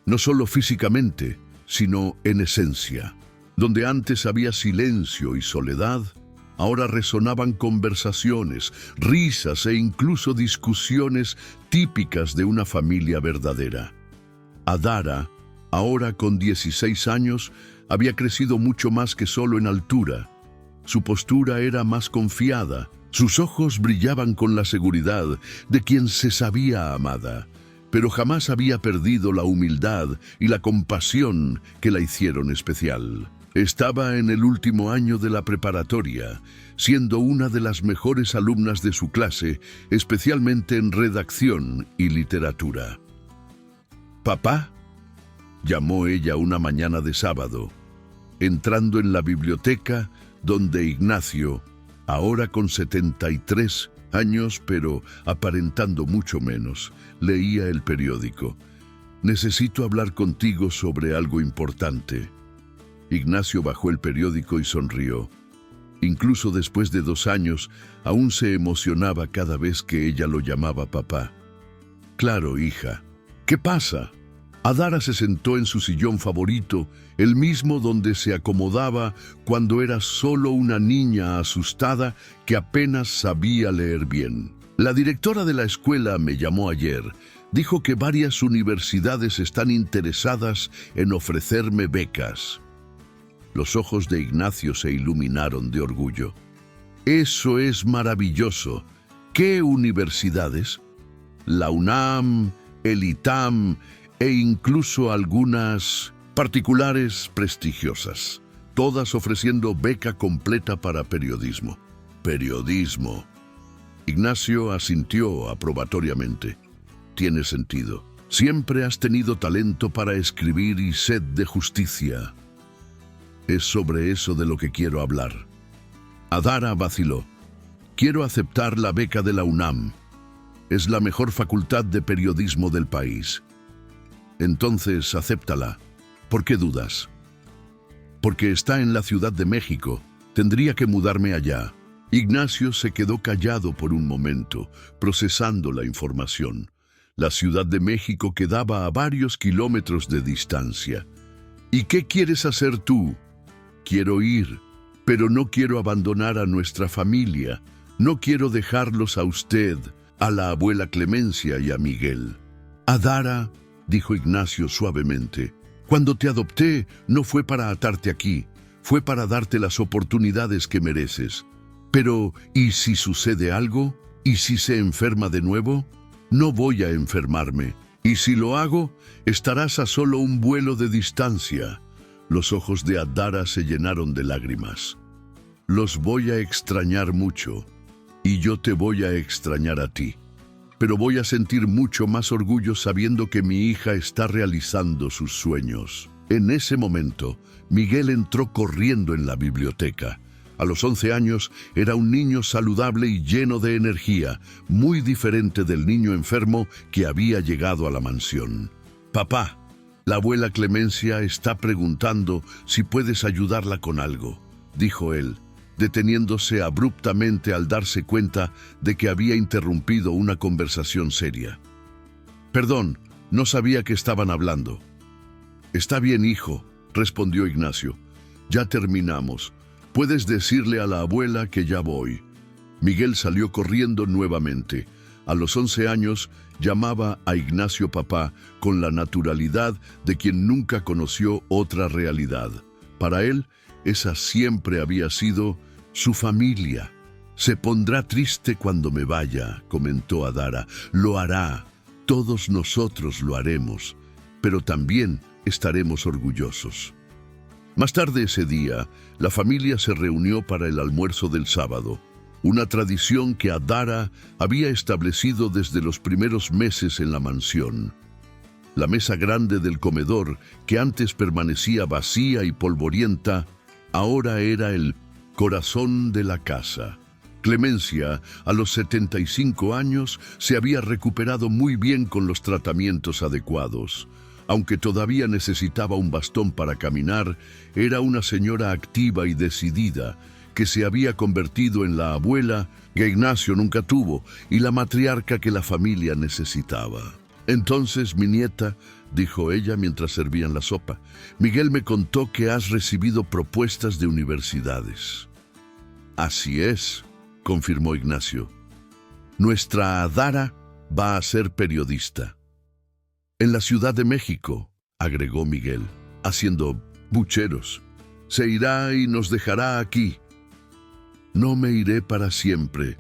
no solo físicamente, sino en esencia. Donde antes había silencio y soledad, ahora resonaban conversaciones, risas e incluso discusiones típicas de una familia verdadera. Adara, ahora con 16 años, había crecido mucho más que solo en altura. Su postura era más confiada, sus ojos brillaban con la seguridad de quien se sabía amada, pero jamás había perdido la humildad y la compasión que la hicieron especial. Estaba en el último año de la preparatoria, siendo una de las mejores alumnas de su clase, especialmente en redacción y literatura. «Papá», llamó ella una mañana de sábado, entrando en la biblioteca donde Ignacio, ahora con 73 años, pero aparentando mucho menos, leía el periódico. «Necesito hablar contigo sobre algo importante». Ignacio bajó el periódico y sonrió. Incluso después de 2 años, aún se emocionaba cada vez que ella lo llamaba papá. «Claro, hija. ¿Qué pasa?». Adara se sentó en su sillón favorito, el mismo donde se acomodaba cuando era solo una niña asustada que apenas sabía leer bien. «La directora de la escuela me llamó ayer. Dijo que varias universidades están interesadas en ofrecerme becas». Los ojos de Ignacio se iluminaron de orgullo. «Eso es maravilloso. ¿Qué universidades?». «La UNAM, el ITAM e incluso algunas particulares prestigiosas, todas ofreciendo beca completa para periodismo». «Periodismo». Ignacio asintió aprobatoriamente. «Tiene sentido. Siempre has tenido talento para escribir y sed de justicia». «Es sobre eso de lo que quiero hablar». Adara vaciló. «Quiero aceptar la beca de la UNAM. Es la mejor facultad de periodismo del país». «Entonces, acéptala. ¿Por qué dudas? Porque está en la Ciudad de México. Tendría que mudarme allá. Ignacio se quedó callado por un momento, procesando la información. La Ciudad de México quedaba a varios kilómetros de distancia. ¿Y qué quieres hacer tú? Quiero ir, pero no quiero abandonar a nuestra familia. No quiero dejarlos a usted, a la abuela Clemencia y a Miguel. Adara, dijo Ignacio suavemente, cuando te adopté no fue para atarte aquí, fue para darte las oportunidades que mereces. Pero, ¿y si sucede algo? ¿Y si se enferma de nuevo? No voy a enfermarme. Y si lo hago, estarás a solo un vuelo de distancia. Los ojos de Adara se llenaron de lágrimas. Los voy a extrañar mucho, y yo te voy a extrañar a ti. Pero voy a sentir mucho más orgullo sabiendo que mi hija está realizando sus sueños. En ese momento, Miguel entró corriendo en la biblioteca. A los 11 años era un niño saludable y lleno de energía, muy diferente del niño enfermo que había llegado a la mansión. Papá, la abuela Clemencia está preguntando si puedes ayudarla con algo, dijo él, deteniéndose abruptamente al darse cuenta de que había interrumpido una conversación seria. Perdón, no sabía que estaban hablando. Está bien, hijo, respondió Ignacio. Ya terminamos. Puedes decirle a la abuela que ya voy. Miguel salió corriendo nuevamente. A los 11 años llamaba a Ignacio papá con la naturalidad de quien nunca conoció otra realidad. Para él, esa siempre había sido su familia. Se pondrá triste cuando me vaya, comentó Adara. Lo hará. Todos nosotros lo haremos. Pero también estaremos orgullosos. Más tarde ese día, la familia se reunió para el almuerzo del sábado, una tradición que Adara había establecido desde los primeros meses en la mansión. La mesa grande del comedor, que antes permanecía vacía y polvorienta, ahora era el corazón de la casa. Clemencia, a los 75 años, se había recuperado muy bien con los tratamientos adecuados. Aunque todavía necesitaba un bastón para caminar, era una señora activa y decidida, que se había convertido en la abuela que Ignacio nunca tuvo y la matriarca que la familia necesitaba. Entonces, mi nieta, dijo ella mientras servían la sopa, Miguel me contó que has recibido propuestas de universidades. Así es, confirmó Ignacio. Nuestra Adara va a ser periodista. En la Ciudad de México, agregó Miguel, haciendo bucheros. Se irá y nos dejará aquí. No me iré para siempre,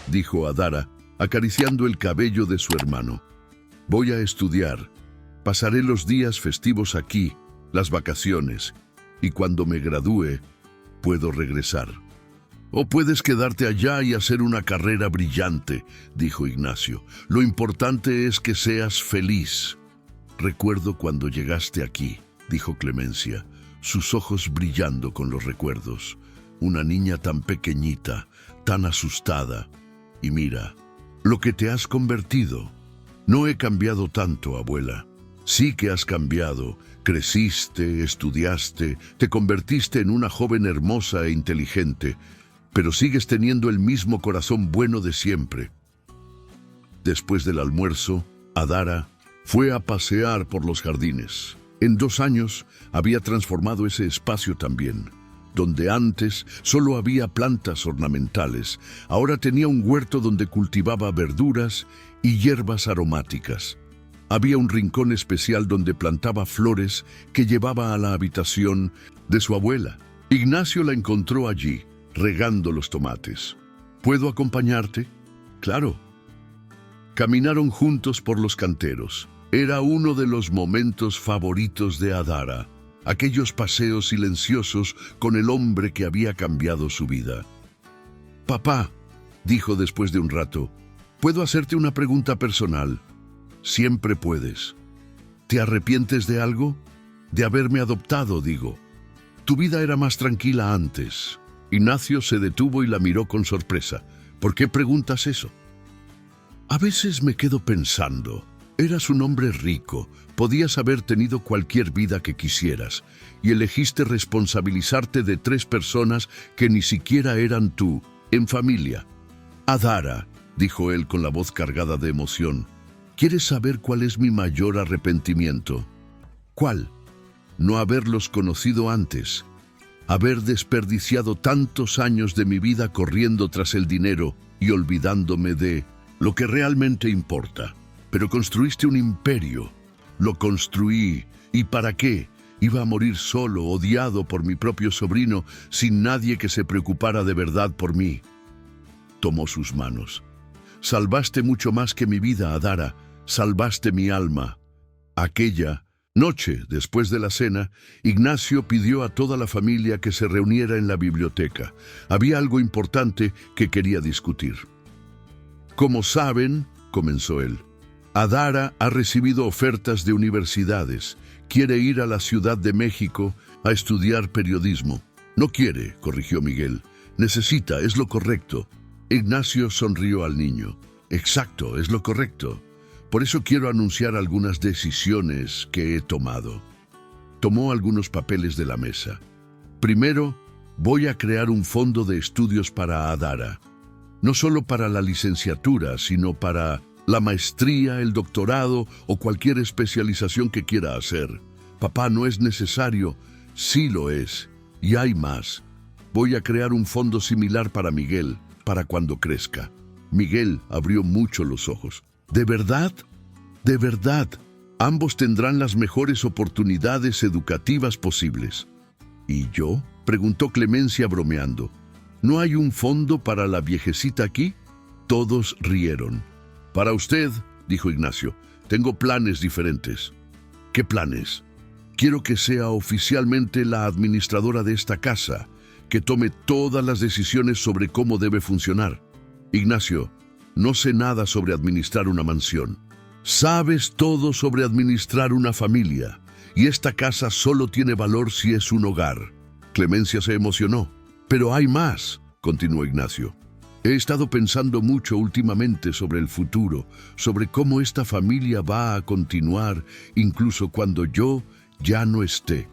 dijo Adara, acariciando el cabello de su hermano. Voy a estudiar. Pasaré los días festivos aquí, las vacaciones, y cuando me gradúe, puedo regresar. O puedes quedarte allá y hacer una carrera brillante, dijo Ignacio. Lo importante es que seas feliz. Recuerdo cuando llegaste aquí, dijo Clemencia, sus ojos brillando con los recuerdos. Una niña tan pequeñita, tan asustada. Y mira, lo que te has convertido. No he cambiado tanto, abuela. Sí que has cambiado. Creciste, estudiaste, te convertiste en una joven hermosa e inteligente, pero sigues teniendo el mismo corazón bueno de siempre. Después del almuerzo, Adara fue a pasear por los jardines. En 2 años había transformado ese espacio también. Donde antes solo había plantas ornamentales, ahora tenía un huerto donde cultivaba verduras y hierbas aromáticas. Había un rincón especial donde plantaba flores que llevaba a la habitación de su abuela. Ignacio la encontró allí, regando los tomates. ¿Puedo acompañarte? Claro. Caminaron juntos por los canteros. Era uno de los momentos favoritos de Adara, aquellos paseos silenciosos con el hombre que había cambiado su vida. Papá, dijo después de un rato, ¿puedo hacerte una pregunta personal? Siempre puedes. ¿Te arrepientes de algo? De haberme adoptado, digo. Tu vida era más tranquila antes. Ignacio se detuvo y la miró con sorpresa. ¿Por qué preguntas eso? A veces me quedo pensando, Eras un hombre rico, podías haber tenido cualquier vida que quisieras, y elegiste responsabilizarte de 3 personas que ni siquiera eran tú, en familia. Adara, dijo él con la voz cargada de emoción, ¿quieres saber cuál es mi mayor arrepentimiento? ¿Cuál? No haberlos conocido antes. Haber desperdiciado tantos años de mi vida corriendo tras el dinero y olvidándome de lo que realmente importa. Pero construiste un imperio. Lo construí. ¿Y para qué? Iba a morir solo, odiado por mi propio sobrino, sin nadie que se preocupara de verdad por mí. Tomó sus manos. Salvaste mucho más que mi vida, Adara. Salvaste mi alma. Aquella noche, después de la cena, Ignacio pidió a toda la familia que se reuniera en la biblioteca. Había algo importante que quería discutir. Como saben, comenzó él, Adara ha recibido ofertas de universidades. Quiere ir a la Ciudad de México a estudiar periodismo. No quiere, corrigió Miguel. Necesita, es lo correcto. Ignacio sonrió al niño. Exacto, es lo correcto. Por eso quiero anunciar algunas decisiones que he tomado. Tomó algunos papeles de la mesa. Primero, voy a crear un fondo de estudios para Adara. No solo para la licenciatura, sino para la maestría, el doctorado o cualquier especialización que quiera hacer. Papá, no es necesario. Sí lo es. Y hay más. Voy a crear un fondo similar para Miguel, para cuando crezca. Miguel abrió mucho los ojos. ¿De verdad? De verdad. Ambos tendrán las mejores oportunidades educativas posibles. ¿Y yo? Preguntó Clemencia bromeando. ¿No hay un fondo para la viejecita aquí? Todos rieron. Para usted, dijo Ignacio, tengo planes diferentes. ¿Qué planes? Quiero que sea oficialmente la administradora de esta casa, que tome todas las decisiones sobre cómo debe funcionar. Ignacio, no sé nada sobre administrar una mansión. Sabes todo sobre administrar una familia, y esta casa solo tiene valor si es un hogar. Clemencia se emocionó. Pero hay más, continuó Ignacio. He estado pensando mucho últimamente sobre el futuro, sobre cómo esta familia va a continuar incluso cuando yo ya no esté.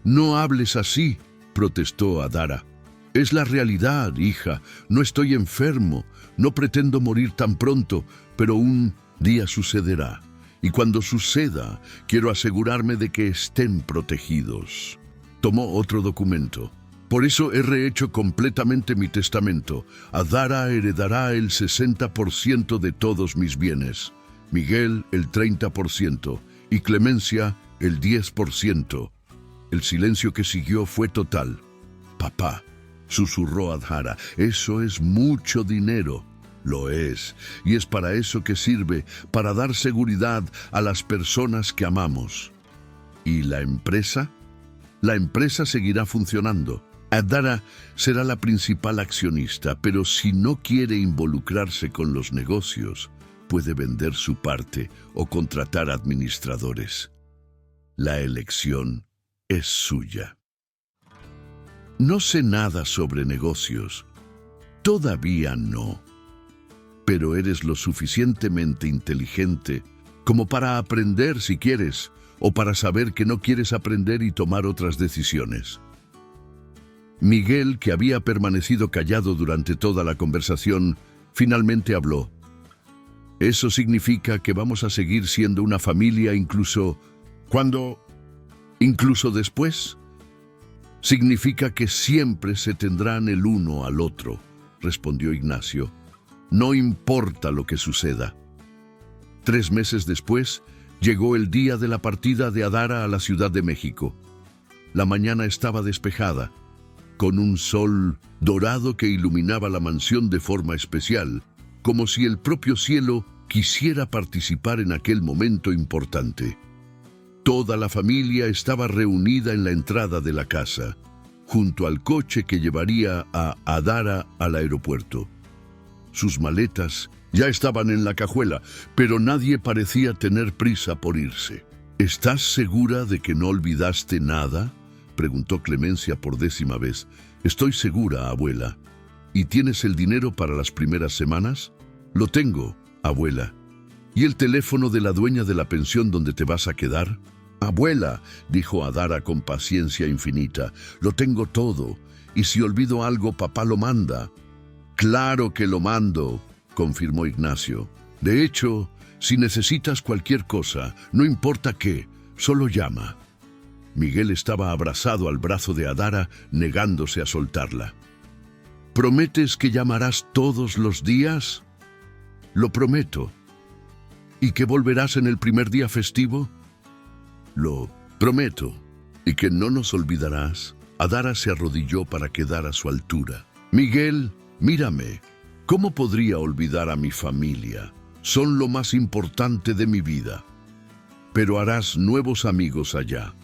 No hables así, protestó Adara. Es la realidad, hija. No estoy enfermo, no pretendo morir tan pronto, pero un día sucederá. Y cuando suceda, quiero asegurarme de que estén protegidos. Tomó otro documento. Por eso he rehecho completamente mi testamento. Adara heredará el 60% de todos mis bienes, Miguel el 30% y Clemencia el 10%. El silencio que siguió fue total. Papá, susurró Adara, eso es mucho dinero. Lo es, y es para eso que sirve, para dar seguridad a las personas que amamos. ¿Y la empresa? La empresa seguirá funcionando. Adara será la principal accionista, pero si no quiere involucrarse con los negocios, puede vender su parte o contratar administradores. La elección es suya. No sé nada sobre negocios. Todavía no. Pero eres lo suficientemente inteligente como para aprender si quieres, o para saber que no quieres aprender y tomar otras decisiones. Miguel, que había permanecido callado durante toda la conversación, finalmente habló. Eso significa que vamos a seguir siendo una familia incluso después. Significa que siempre se tendrán el uno al otro, respondió Ignacio. No importa lo que suceda. 3 meses después, llegó el día de la partida de Adara a la Ciudad de México. La mañana estaba despejada, con un sol dorado que iluminaba la mansión de forma especial, como si el propio cielo quisiera participar en aquel momento importante. Toda la familia estaba reunida en la entrada de la casa, junto al coche que llevaría a Adara al aeropuerto. Sus maletas ya estaban en la cajuela, pero nadie parecía tener prisa por irse. ¿Estás segura de que no olvidaste nada?, preguntó Clemencia por 10ª vez. Estoy segura, abuela. ¿Y tienes el dinero para las primeras semanas? Lo tengo, abuela. ¿Y el teléfono de la dueña de la pensión donde te vas a quedar? Abuela, dijo Adara con paciencia infinita, lo tengo todo, y si olvido algo, papá lo manda. Claro que lo mando, confirmó Ignacio. De hecho, si necesitas cualquier cosa, no importa qué, solo llama. Miguel estaba abrazado al brazo de Adara, negándose a soltarla. ¿Prometes que llamarás todos los días? Lo prometo. ¿Y que volverás en el primer día festivo? Lo prometo. ¿Y que no nos olvidarás? Adara se arrodilló para quedar a su altura. Miguel, mírame. ¿Cómo podría olvidar a mi familia? Son lo más importante de mi vida. Pero harás nuevos amigos allá.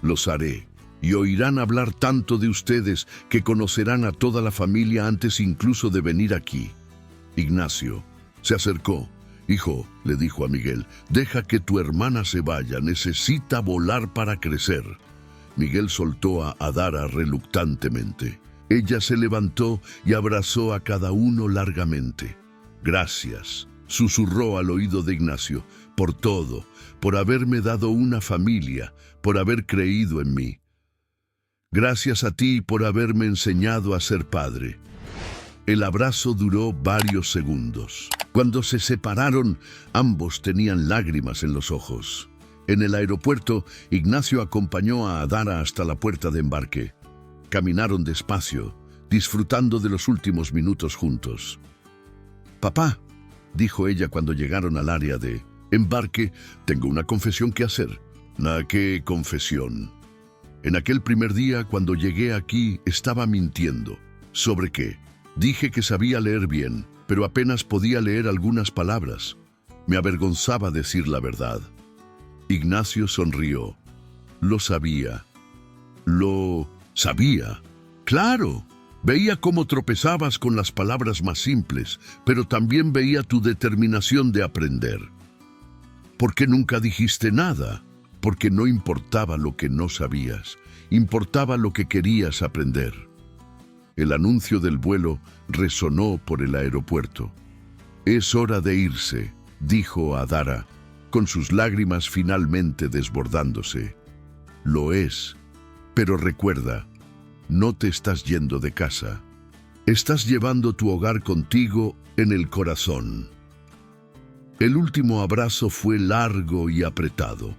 Los haré, y oirán hablar tanto de ustedes que conocerán a toda la familia antes incluso de venir aquí. Ignacio se acercó. Hijo, le dijo a Miguel, deja que tu hermana se vaya, necesita volar para crecer. Miguel soltó a Adara reluctantemente. Ella se levantó y abrazó a cada uno largamente. Gracias, susurró al oído de Ignacio, por todo, por haberme dado una familia, por haber creído en mí. Gracias a ti por haberme enseñado a ser padre. El abrazo duró varios segundos. Cuando se separaron, ambos tenían lágrimas en los ojos. En el aeropuerto, Ignacio acompañó a Adara hasta la puerta de embarque. Caminaron despacio, disfrutando de los últimos minutos juntos. «Papá», dijo ella cuando llegaron al área de embarque, «tengo una confesión que hacer». «¿Qué confesión?» «En aquel primer día, cuando llegué aquí, estaba mintiendo». «¿Sobre qué?» «Dije que sabía leer bien, pero apenas podía leer algunas palabras. Me avergonzaba decir la verdad». Ignacio sonrió. «Lo sabía». «¿Lo sabía?» «Claro. Veía cómo tropezabas con las palabras más simples, pero también veía tu determinación de aprender». «¿Por qué nunca dijiste nada?» «Porque no importaba lo que no sabías, importaba lo que querías aprender». El anuncio del vuelo resonó por el aeropuerto. «Es hora de irse», dijo Adara, con sus lágrimas finalmente desbordándose. «Lo es, pero recuerda, no te estás yendo de casa. Estás llevando tu hogar contigo en el corazón». El último abrazo fue largo y apretado.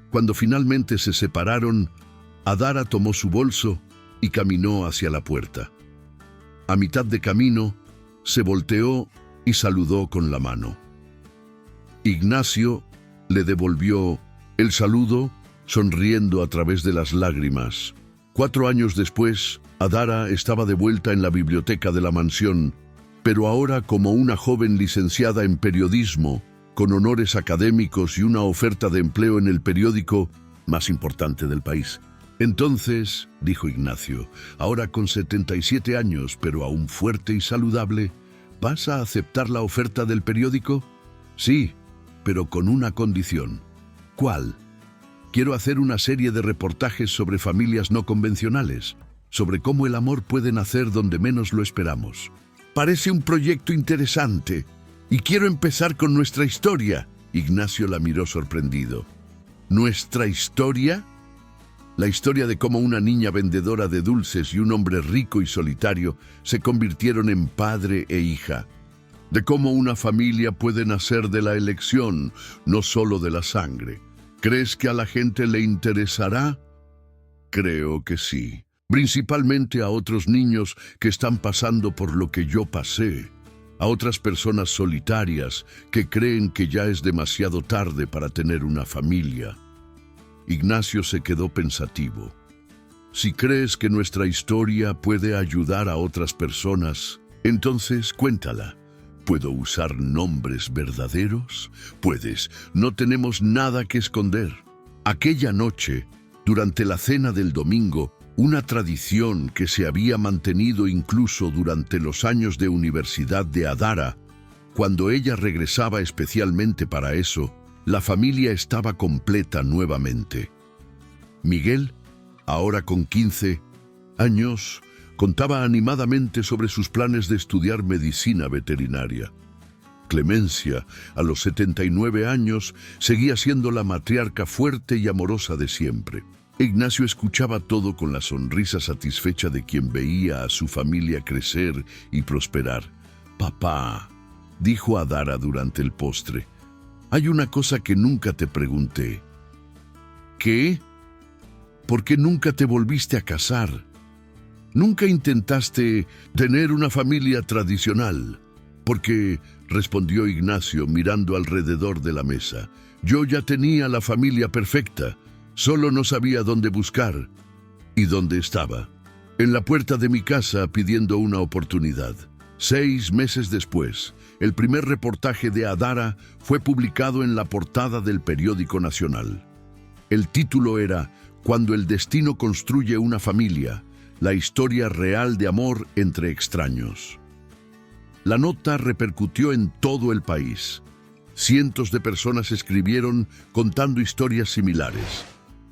Cuando finalmente se separaron, Adara tomó su bolso y caminó hacia la puerta. A mitad de camino, se volteó y saludó con la mano. Ignacio le devolvió el saludo, sonriendo a través de las lágrimas. 4 años después, Adara estaba de vuelta en la biblioteca de la mansión, pero ahora como una joven licenciada en periodismo, con honores académicos y una oferta de empleo en el periódico más importante del país. «Entonces», dijo Ignacio, «ahora con 77 años, pero aún fuerte y saludable, ¿vas a aceptar la oferta del periódico?» «Sí, pero con una condición». «¿Cuál?» «Quiero hacer una serie de reportajes sobre familias no convencionales, sobre cómo el amor puede nacer donde menos lo esperamos». «Parece un proyecto interesante, y quiero empezar con nuestra historia». Ignacio la miró sorprendido. «¿Nuestra historia?» La historia de cómo una niña vendedora de dulces y un hombre rico y solitario se convirtieron en padre e hija. De cómo una familia puede nacer de la elección, no solo de la sangre. ¿Crees que a la gente le interesará? Creo que sí. Principalmente a otros niños que están pasando por lo que yo pasé. A otras personas solitarias que creen que ya es demasiado tarde para tener una familia. Ignacio se quedó pensativo. Si crees que nuestra historia puede ayudar a otras personas, entonces cuéntala. ¿Puedo usar nombres verdaderos? Puedes, no tenemos nada que esconder. Aquella noche, durante la cena del domingo, una tradición que se había mantenido incluso durante los años de universidad de Adara, cuando ella regresaba especialmente para eso, la familia estaba completa nuevamente. Miguel, ahora con 15 años, contaba animadamente sobre sus planes de estudiar medicina veterinaria. Clemencia, a los 79 años, seguía siendo la matriarca fuerte y amorosa de siempre. Ignacio escuchaba todo con la sonrisa satisfecha de quien veía a su familia crecer y prosperar. «Papá», dijo Adara durante el postre, «hay una cosa que nunca te pregunté». «¿Qué? ¿Por qué nunca te volviste a casar? ¿Nunca intentaste tener una familia tradicional?» «Porque», respondió Ignacio mirando alrededor de la mesa, «yo ya tenía la familia perfecta, solo no sabía dónde buscar». ¿Y dónde estaba? En la puerta de mi casa pidiendo una oportunidad. 6 meses después, el primer reportaje de Adara fue publicado en la portada del periódico nacional. El título era «Cuando el destino construye una familia, la historia real de amor entre extraños». La nota repercutió en todo el país. Cientos de personas escribieron contando historias similares.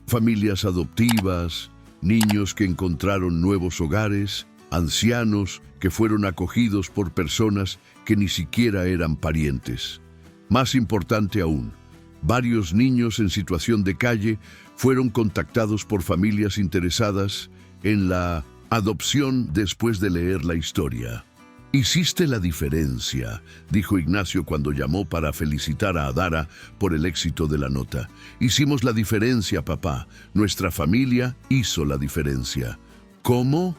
Familias adoptivas, niños que encontraron nuevos hogares, ancianos que fueron acogidos por personas que ni siquiera eran parientes. Más importante aún, varios niños en situación de calle fueron contactados por familias interesadas en la adopción después de leer la historia. «Hiciste la diferencia», dijo Ignacio cuando llamó para felicitar a Adara por el éxito de la nota. «Hicimos la diferencia, papá. Nuestra familia hizo la diferencia». «¿Cómo?»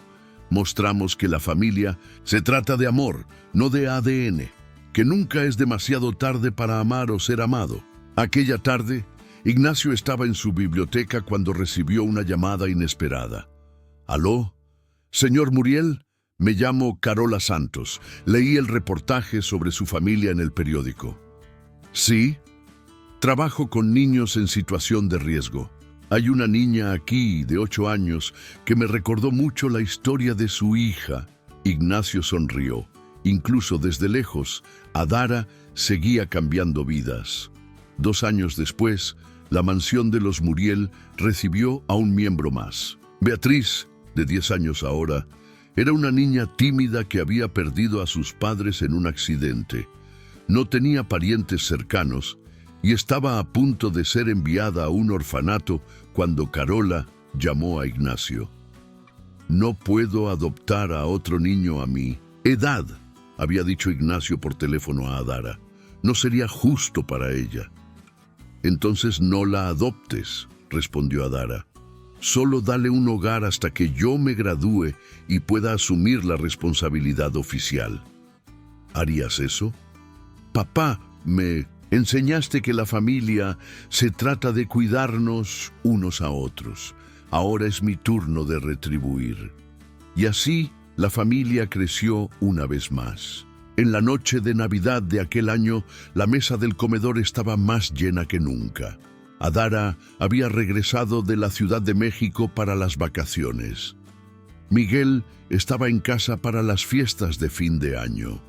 «Mostramos que la familia se trata de amor, no de ADN, que nunca es demasiado tarde para amar o ser amado». Aquella tarde, Ignacio estaba en su biblioteca cuando recibió una llamada inesperada. «¿Aló? Señor Muriel, me llamo Carola Santos. Leí el reportaje sobre su familia en el periódico». «Sí, trabajo con niños en situación de riesgo. Hay una niña aquí de 8 años que me recordó mucho la historia de su hija». Ignacio sonrió. Incluso desde lejos, Adara seguía cambiando vidas. 2 años después, la mansión de los Muriel recibió a un miembro más. Beatriz, de 10 años ahora, era una niña tímida que había perdido a sus padres en un accidente. No tenía parientes cercanos y estaba a punto de ser enviada a un orfanato cuando Carola llamó a Ignacio. «No puedo adoptar a otro niño a mi edad», había dicho Ignacio por teléfono a Adara. «No sería justo para ella». «Entonces no la adoptes», respondió Adara. «Solo dale un hogar hasta que yo me gradúe y pueda asumir la responsabilidad oficial». «¿Harías eso?» «Papá, me enseñaste que la familia se trata de cuidarnos unos a otros. Ahora es mi turno de retribuir». Y así la familia creció una vez más. En la noche de Navidad de aquel año, la mesa del comedor estaba más llena que nunca. Adara había regresado de la Ciudad de México para las vacaciones. Miguel estaba en casa para las fiestas de fin de año.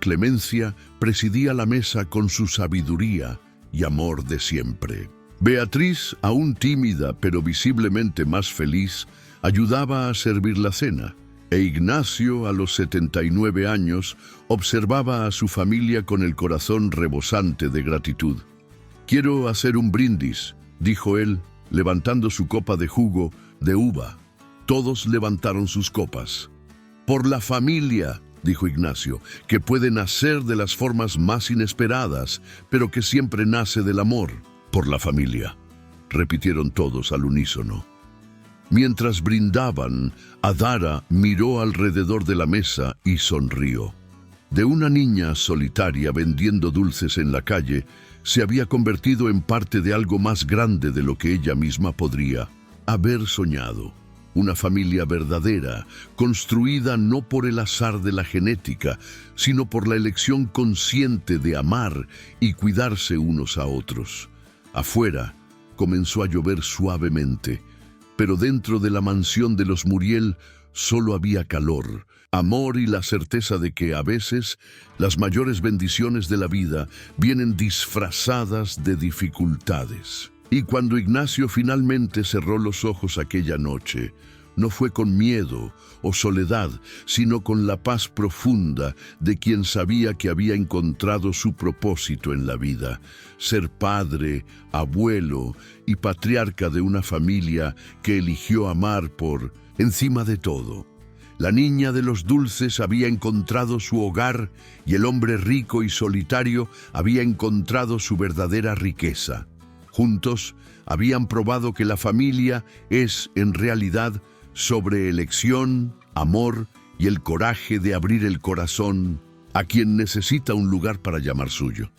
Clemencia presidía la mesa con su sabiduría y amor de siempre. Beatriz, aún tímida pero visiblemente más feliz, ayudaba a servir la cena. E Ignacio, a los 79 años, observaba a su familia con el corazón rebosante de gratitud. «Quiero hacer un brindis», dijo él, levantando su copa de jugo de uva. Todos levantaron sus copas. «Por la familia», dijo Ignacio, «que puede nacer de las formas más inesperadas, pero que siempre nace del amor». «Por la familia», repitieron todos al unísono. Mientras brindaban, Adara miró alrededor de la mesa y sonrió. De una niña solitaria vendiendo dulces en la calle, se había convertido en parte de algo más grande de lo que ella misma podría haber soñado. Una familia verdadera, construida no por el azar de la genética, sino por la elección consciente de amar y cuidarse unos a otros. Afuera comenzó a llover suavemente, pero dentro de la mansión de los Muriel solo había calor, amor y la certeza de que a veces las mayores bendiciones de la vida vienen disfrazadas de dificultades. Y cuando Ignacio finalmente cerró los ojos aquella noche, no fue con miedo o soledad, sino con la paz profunda de quien sabía que había encontrado su propósito en la vida: ser padre, abuelo y patriarca de una familia que eligió amar por encima de todo. La niña de los dulces había encontrado su hogar y el hombre rico y solitario había encontrado su verdadera riqueza. Juntos habían probado que la familia es, en realidad, sobre elección, amor y el coraje de abrir el corazón a quien necesita un lugar para llamar suyo.